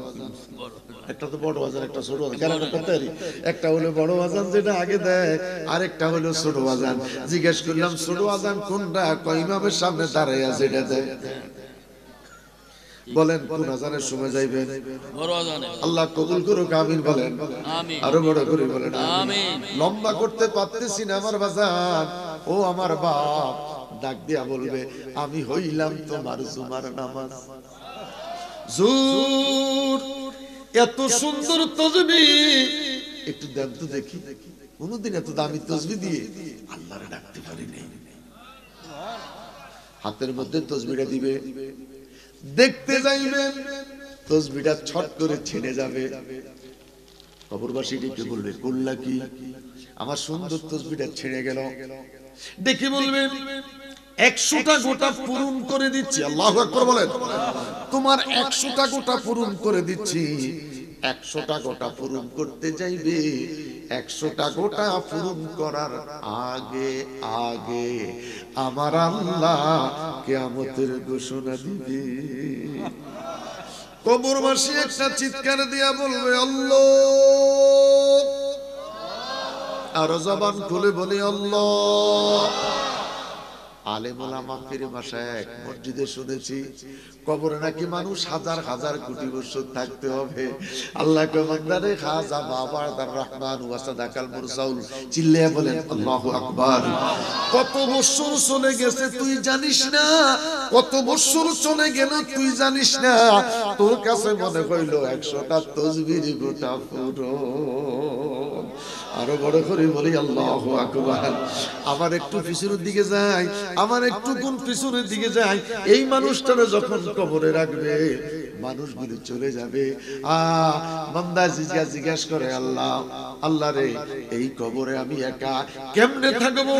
একটা তো বড় আযান একটা ছোট আযান কেন করতেরি একটা হলো বড় আযান যেটা আগে দেয় আরেকটা হলো ছোট আযান জিজ্ঞেস করলাম ছোট আযান কোনটা কয় ইমামের সামনে দাঁড়ায় আছে এটা দেয় বলেন কোন আযানের সময় যাইবেন বড় আযানে আল্লাহ কবুল করুক আমিন বলেন আমিন আরো বড় করে বলেন আমিন লম্বা করতে পারতেছি না আমার বাজান ও আমার বাপ ডাক দিয়া বলবে আমি হইলাম তোমার জুমার নামাজ জুর এত সুন্দর তাসবিহ একটু দেন তো দেখি কোনদিন এত দামি তাসবিহ দিয়ে আল্লাহরে ডাকতে পারি নাই হাতের মধ্যে তাসবিহটা দিবে দেখতে যাইবেন তাসবিহটা ছট করে ছিঁড়ে যাবে কবরবাসী ডেকে বলবে করলা কি আমার সুন্দর তাসবিহটা ছিঁড়ে গেল দেখে বলবে 100টা গোটা পূরণ করে দিচ্ছি আল্লাহু আকবার বলেন তোমার 100টা গোটা পূরণ করে দিচ্ছি 100টা গোটা পূরণ করতে যাইবে 100টা গোটা পূরণ করার আগে আগে আমার আল্লাহ কিয়ামতের ঘোষণা দিবে কবরবাসী একটা চিৎকার দিয়া বলবে আল্লাহ আর জবান খুলে বলি আল্লাহ আলেম ওলামা পীর মাশায়েখ মসজিদে শুনেছি কবরে নাকি মানুষ হাজার হাজার কোটি বছর থাকতে হবে আল্লাহ কে বান্দারে খাজা বাবার রহমান ওয়া সাদাকাল মুরসাউল চিল্লায়া বলেন আল্লাহু আকবার কত বছর চলে গেছে তুই জানিস না কত বছর চলে গেল তুই জানিস না তোর কাছে মনে হইল 100টা তাসবিহ গোটা পুরো আরো বড় করে বলি আল্লাহু আকবার আমার একটু পিছনের দিকে যাই আমার একটু কোন পিছনের দিকে যাই এই মানুষটারে যখন কবরে রাখবে মানুষগুলো চলে যাবে বান্দা জিজ্ঞাসা করে আল্লাহ আল্লাহ রে এই কবরে আমি একা কেমনে থাকবো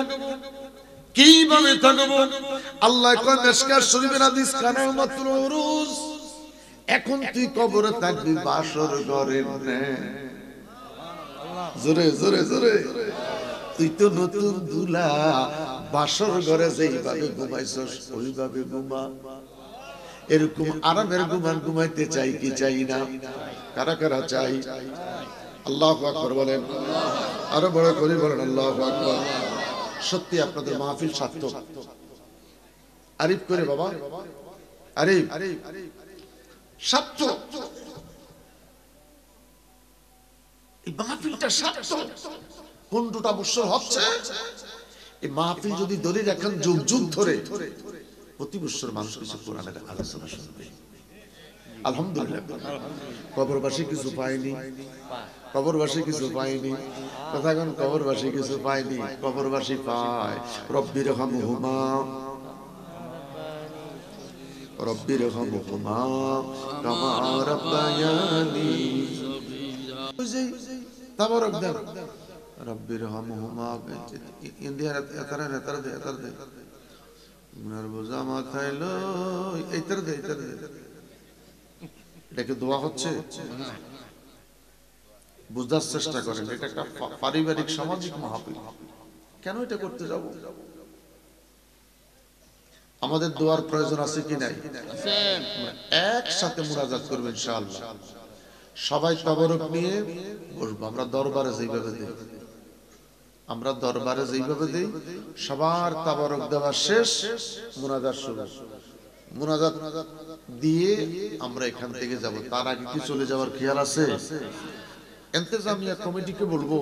কিভাবে থাকবো আল্লাহ কয় মিশকাত শরীফের হাদিস কারামাতুল উরুস এখন তুই কবরে থাকবি বাসর ঘরের নে জোরে জোরে জোরে তুই তো নতুন দুলা বাসর ঘরে যেইভাবে ঘুমাইছস ওইভাবে ঘুমা এরকম আরামের ঘুমাইতে চাই কি চাই না কারা কারা চাই আল্লাহু আকবার বলেন আরো বড় করে বলেন আল্লাহু আকবার সত্যি আপনাদের মাহফিল সার্থক আরিফ করে বাবা আরিফ সার্থক এই মাহফিলটা সার্থক 15টা বছর হচ্ছে এই মাহফিল যদি ধরে রাখেন যুগ যুগ ধরে প্রতি বছর মানুষ কিছু কোরআনের আলোচনা শুনবে আলহামদুলিল্লাহ কবরবাসী কিছু পায়নি কবরবাসী কিছু পায়নি কথা কোন কবরবাসী কিছু পায়নি কবরবাসী পায় রব্বির রহমহুমা রব্বির রহমহুমা কামা রাব্বায়ানি তাবারক দেন রব্বির রহমহুমা ইন্ডিয়ার এতারে দে মনের বোঝা মাথায় লই এইটার দে এটা কি দোয়া হচ্ছে বুঝার চেষ্টা করেন এটা একটা পারিবারিক সামাজিক মাহফিল কেন এটা করতে যাব আমাদের দোয়ার প্রয়োজন আছে কি নাই আছে একসাথে মুনাজাত করব ইনশাআল্লাহ সবাই তাবারক নিয়ে বসবো আমরা দরবারে যেইভাবে দেই সবার তাবারক দেওয়া শেষ মুনাজাত শুরু মুনাজাত দিয়ে আমরা এখান থেকে যাব তার আগে কি চলে যাওয়ার খেয়াল আছে ইন্তেজামিয়া কমিটিকে বলবো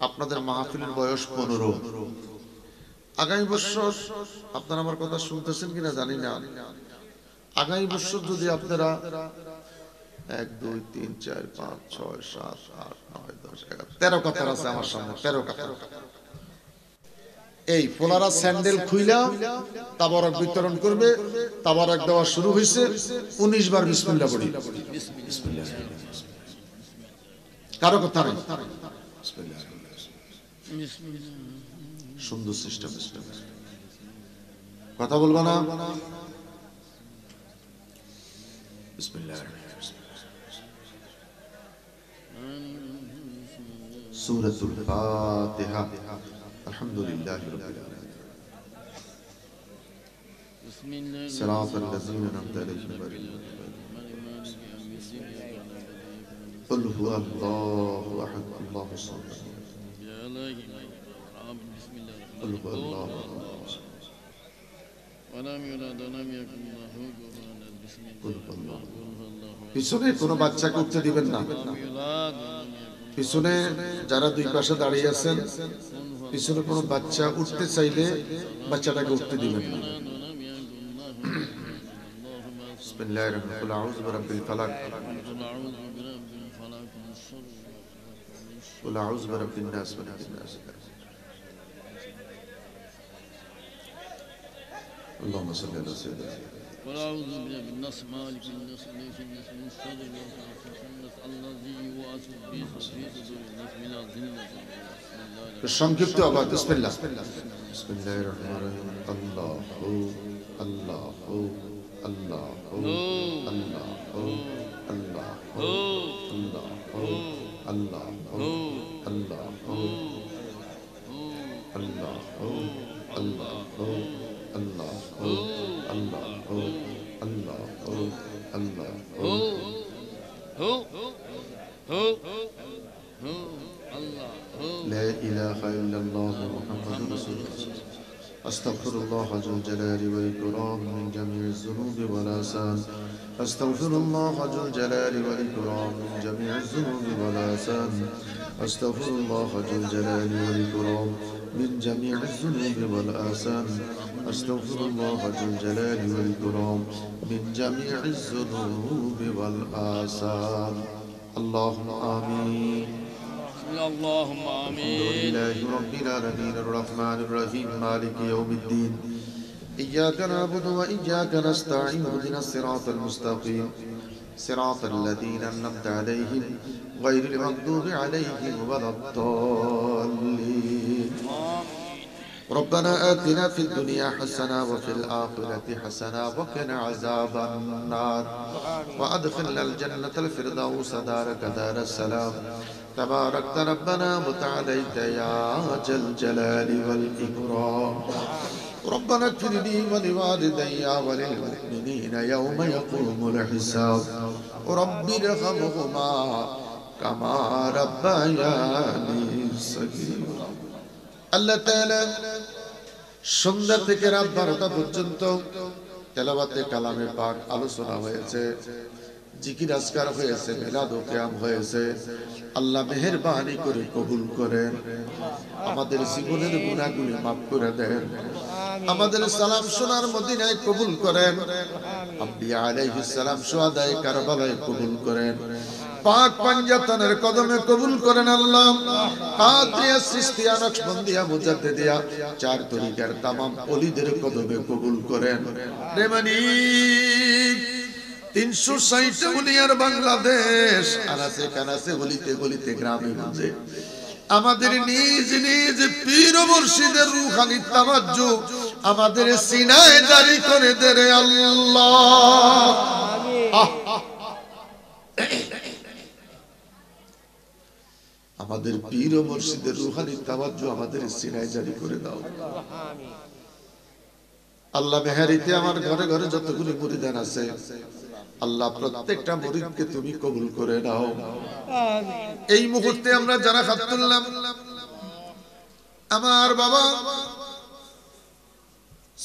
আপনাদের মাহফিলের বয়স 15 আগামী বছর আপনারা আমার কথা শুনতেছেন কিনা জানি না আগামী বছর যদি আপনারা 1 2 3 4 5 6 7 8 9 10 11 13 কাতার আছে আমার সামনে 13 কাতার এই ফোলারা স্যান্ডেল খুইলা তাবারক বিতরণ করবে তাবারক দেওয়া শুরু হয়েছে 19 বার বিসমিল্লাহ পড়ি বিসমিল্লাহ কারো কথা নাই বিসমিল্লাহ সুন্দর সিস্টেম কথা বলবা না বিসমিল্লাহ সূরাতুল ফাতিহা আলহামদুলিল্লাহি রাব্বিল আলামিন বিসমিল্লাহ সিরাতাল লাযিনা আন'আমতা আলাইহিম قل هو الله احد الله الصمد قل هو الله ولم يولد ولم يكن له كفوا احد بسم الله পিছনে কোনো বাচ্চাকে উঠতে দিবেন না পিছনে যারা দুই পাশে দাঁড়িয়ে আছেন পিছনে কোনো বাচ্চা উঠতে চাইলে বাচ্চাটাকে উঠতে দিবেন না বিসমিল্লাহির রহমানির রহিম আউযু বিরাব্বিল ফালাক قل أعوذ برب الناس ملك الناس اللهم صل على سيدنا قل أعوذ برب الناس مالك الناس إليك الناس من شر الوسواس الخناس الذي يوسوس في صدور الناس من الجنة সংক্ষিপ্ত আবার বিসমিল্লাহ বিসমিল্লাহির রহমানির রহিম আল্লাহু আল্লাহু আল্লাহু আল্লাহু আল্লাহু আল্লাহু আল্লাহু আল্লাহু আল্লাহু আল্লাহু আল্লাহু আল্লাহু আল্লাহু আল্লাহু لا إله إلا الله محمد رسول الله أستغفر الله ذو الجلال والإكرام من جميع الذنوب والآثام أستغفر الله ذو الجلال والإكرام من جميع الذنوب والآثام أستغفر الله ذو الجلال والإكرام من جميع الذنوب والآثام أستغفر الله ذو الجلال والإكرام من جميع الذنوب والآثام اللهم آمين اللهم آمين الحمد لله رب العالمين الرحمن الرحيم مالك يوم الدين إياك نعبد وإياك نستعين اهدنا الصراط المستقيم صراط الذين أنعمت عليهم غير المغضوب عليهم ولا الضالين ربنا آتنا في الدنيا حسنة وفي الآخرة حسنة وقنا عذاب النار وأدخلنا الجنة الفردوس دارك دار السلام تباركت ربنا وتعاليت يا ذا الجلال والإكرام ربنا اغفر لي ولوالدي وللمؤمنين يوم يقوم الحساب رب ارحمهما كما ربياني صغيرا আল্লাহ তাআলা সন্ধ্যা থেকে রাত 12টা পর্যন্ত তেলাওয়াতে কালামে পাক আলোচনা হয়েছে জিকির আজকার হয়েছে মিলাদ ও কিয়াম হয়েছে আল্লাহ মেহেরবানি করে কবুল করেন আমাদের জীবনের গুনাহগুলি maaf করে দেন আমাদের সালাম শোনার মদিনায় কবুল করেন আম্বিয়া আলাইহিস সালাম শুহাদায়ে কারবালায় কবুল করেন পাক পাঞ্জাতনের কদমে কবুল করেন আল্লাহ কাদরিয়া সিস্তিয়া নকশবন্দিয়া মুজাদ্দিদিয়া চার তরিকার तमाम ওলিদের কদমে কবুল করেন রেমানি 360 উলিয়ার বাংলাদেশ আনাসে কানাসে গলিতে গলিতে গ্রামে গঞ্জে আমাদের নিজ নিজ পীর ও মুর্শিদের রূহানি তাওয়াজ্জু আমাদের সিনায় জারি করে দে রে আল্লাহ আমাদের পীর ও মুর্শিদের রূহানি তাওয়াজ্জু আমাদের সিনায় জারি করে দাও আল্লাহ মেহেরিতে আমার ঘরে ঘরে যতগুলো মুরিদান আছে আল্লাহ প্রত্যেকটা মুরিদকে তুমি কবুল করে নাও আমিন এই মুহূর্তে আমরা যারা হাত তুললাম আমার বাবা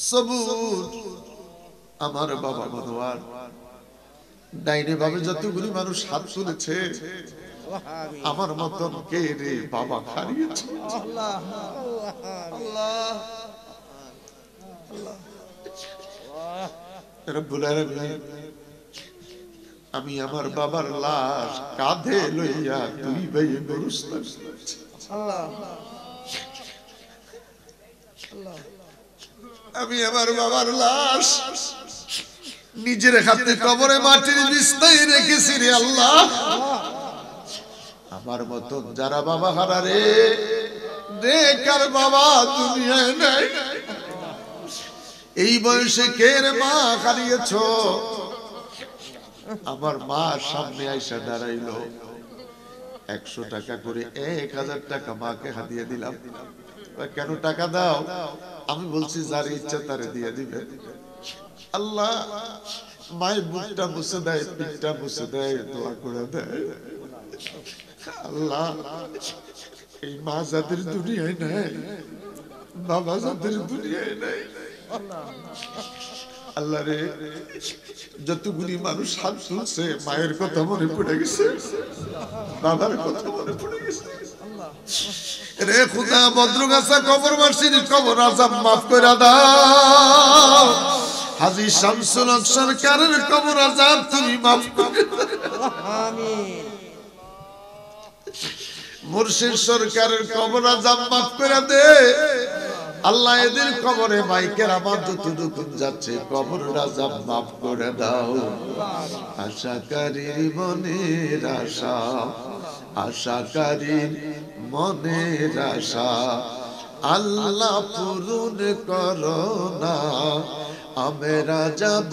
সবুর আমার বাবা মনোয়ার ডাইনে ভাবে যতগুলো মানুষ হাত তুলেছে আমার মতন কে রে বাবা হারিয়েছে আল্লাহ আল্লাহ আল্লাহ রব্বুল আলামিন আমি আমার বাবার লাশ কাঁধে লইয়া দুই ভাই গুরুস্থান আল্লাহ আল্লাহ আমি আমার বাবার লাশ নিজের হাতে কবরে মাটির বিছানায় রেখেছি রে আল্লাহ আমার মত যারা বাবা হারা রে কার বাবা দুনিয়ায় নাই এই বয়সে কে রে মা হারিয়েছ আমার মা সামনে আইসা দাঁড়াইলো 100 টাকা করে 1000 টাকা মাকে হাতিয়ে দিলাম কেন টাকা দাও আমি বলছি যার ইচ্ছা তারে দিয়ে দিবে আল্লাহ মায়ের বুকটা মুছে দেয় পিঠটা মুছে দেয় দোয়া করে দেয় আল্লাহ এই মা যাদের দুনিয়ায় নাই বাবা যাদের দুনিয়ায় নাই আল্লাহ রে যতগুলি মানুষ হাত তুলছে মায়ের কথা মনে পড়ে গেছে বাবার কথা মনে পড়ে গেছে রে খুদা বদ্রগাছা কবরবাসীর কবর আযাব মাফ করে দাও হাজী শামসুল হক সরকারের কবর আযাব তুমি মাফ করে দাও আমিন মুর্শিদ সরকারের কবর আযাব মাফ করে দে আল্লাহ এদের কবরে মাইকের আমার যতটুকু যাচ্ছে কবর আযাব মাফ করে দাও আশাকারীর মনের আশা আশাকারীর মনের আশা আল্লাহ পূরণ করো না আমরা যাব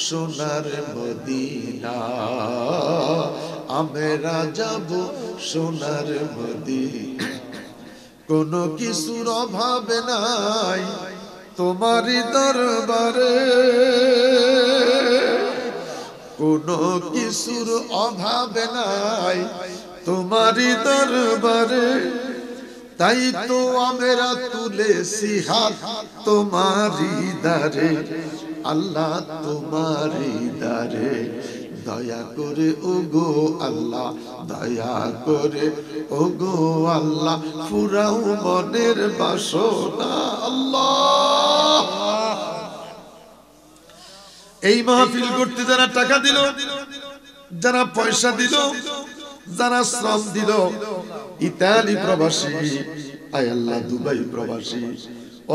সোনার মদিনা আমরা যাব সোনার মদিনা কোনো কিছুর অভাব নাই তোমারই দরবারে কোনো কিছুর অভাব নাই তোমারই দরবারে তাই তো আমরা তুলেছি হাত তোমারই দারে আল্লাহ তোমারই দারে দয়া করে ওগো আল্লাহ দয়া করে ওগো আল্লাহ ফুরাও মনের বাসনা আল্লাহ এই মাহফিল করতে যারা টাকা দিল যারা পয়সা দিল যারা শ্রম দিল ইতালি প্রবাসী আয় আল্লাহ দুবাই প্রবাসী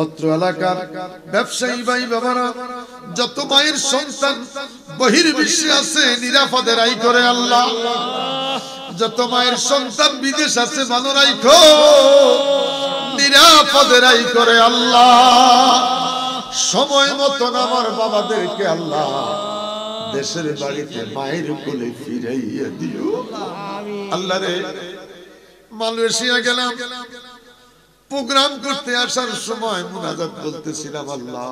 অত্র এলাকার ব্যবসায়ী ভাই বাবারা যত মায়ের সন্তান বহির্বিশ্বে আছে নিরাপদে রাই করে আল্লাহ যত মায়ের সন্তান বিদেশ আছে ভালো রাইখো নিরাপদে রাই করে আল্লাহ সময় মতন আমার বাবাদেরকে আল্লাহ দেশের বাড়িতে মায়ের কোলে ফিরাইয়া দিও আল্লাহ রে মালয়েশিয়া গেলাম প্রোগ্রাম করতে আসার সময় মুনাজাত বলতেছিলাম আল্লাহ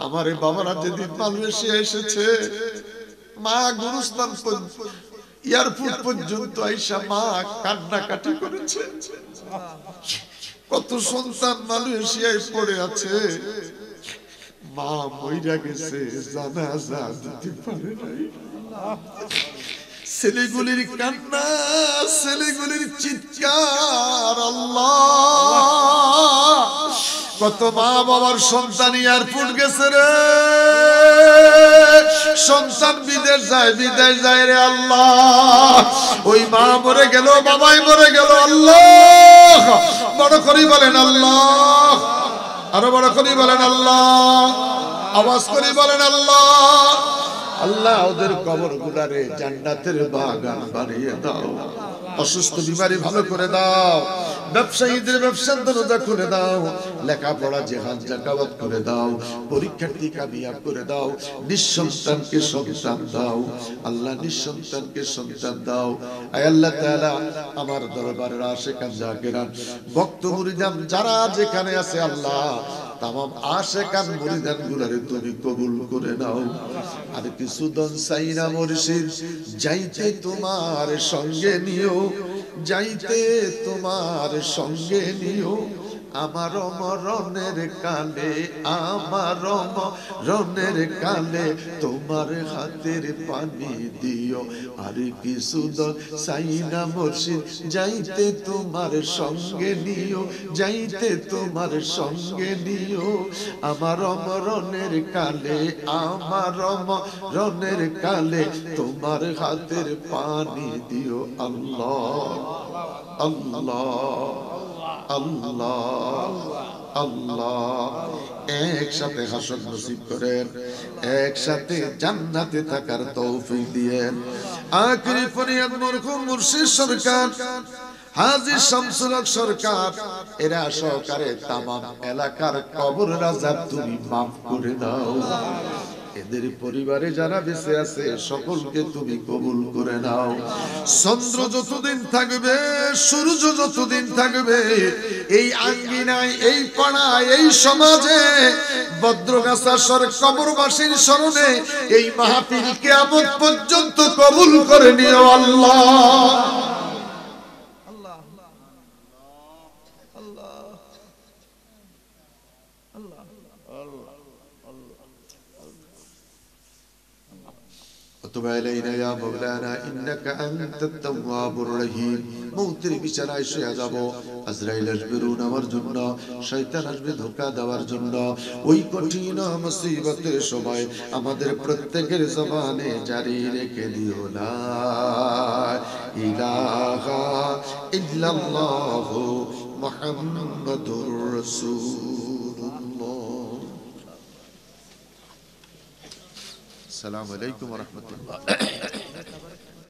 আমার এই বাবারা যেদিন মালয়েশিয়া এসেছে মা গুরুস্থান এয়ারপোর্ট পর্যন্ত আইসা মা কান্নাকাটি করেছে কত সন্তান মালয়েশিয়ায় পড়ে আছে মা মইরা গেছে জানাজা দিতে পারে নাই ছেলেগুলির কান্না ছেলেগুলির চিৎকার আল্লাহ কত মা বাবার সন্তান এয়ারপোর্ট গেছে রে সন্তান বিদেশ যায় রে আল্লাহ ওই মা মরে গেল বাবাই মরে গেল আল্লাহ বড় করে বলেন আল্লাহ আরো বড় করে বলেন আল্লাহ আওয়াজ করে বলেন আল্লাহ আল্লাহ ওদের কবরগুলারে জান্নাতের বাগান বানিয়ে দাও অসুস্থ বিমারি ভালো করে দাও ব্যবসায়ীদের ব্যবসার দরজা খুলে দাও লেখাপড়া জিহাদ জাকাত করে দাও পরীক্ষার্থী কামিয়াব করে দাও নিঃসন্তানকে সন্তান দাও আল্লাহ নিঃসন্তানকে সন্তান দাও আয় আল্লাহ তাআলা আমার দরবারের আশিকান জাকিরান ভক্ত মুরিদান যারা যেখানে আছে আল্লাহ তামাম আশিকান মুরিদান গুলারে তুমি কবুল করে নাও আর কিছু দন চাইনা মুর্শিদ যাইতে তোমার সঙ্গে নিও যাইতে তোমার সঙ্গে নিও আমার মরণের কালে, আমার মরণের কালে তোমার হাতের পানি দিও। আর কিছু দল সাইনা মুর্শিদ যাইতে তোমার সঙ্গে নিও, যাইতে তোমার সঙ্গে নিও। আমার মরণের কালে, আমার মরণের কালে তোমার হাতের পানি দিও। আল্লাহ আল্লাহ আল্লাহ আল্লাহ। একসাথে হাসন নসিব করেন, একসাথে জান্নাতে থাকার তৌফিক দিয়েন। আখিরি ফরিয়াদ মরহুম মুর্শিদ সরকার, হাজী শামসুল হক সরকার, এরা সহকারে তামাম এলাকার কবর রাজাব তুমি মাফ করে দাও। এদের পরিবারে যারা বেঁচে আছে সকলকে তুমি কবুল করে নাও। চন্দ্র যতদিন থাকবে, সূর্য যতদিন থাকবে, এই আঙ্গিনায়, এই পাড়ায়, এই সমাজে বদ্রগাছা কবরবাসীর স্মরণে এই মাহফিল কিয়ামত পর্যন্ত কবুল করে নিও আল্লাহ। আল্লাহ আল্লাহ আল্লাহ وتب علينا يا مولانا إنك أنت التواب الرحيم। মৌতের বিছানায় শুয়ে যাব, আজরাইল আসবে রূহ নেওয়ার জন্য, শয়তান আসবে ধোঁকা দেওয়ার জন্য। ওই কঠিন মুসিবতের সময় আমাদের প্রত্যেকের জবানে জারি রেখে দিও লা ইলাহা ইল্লাল্লাহ মুহাম্মাদুর রাসূলুল্লাহ। আসসালামু আলাইকুম ওয়া রাহমাতুল্লাহ।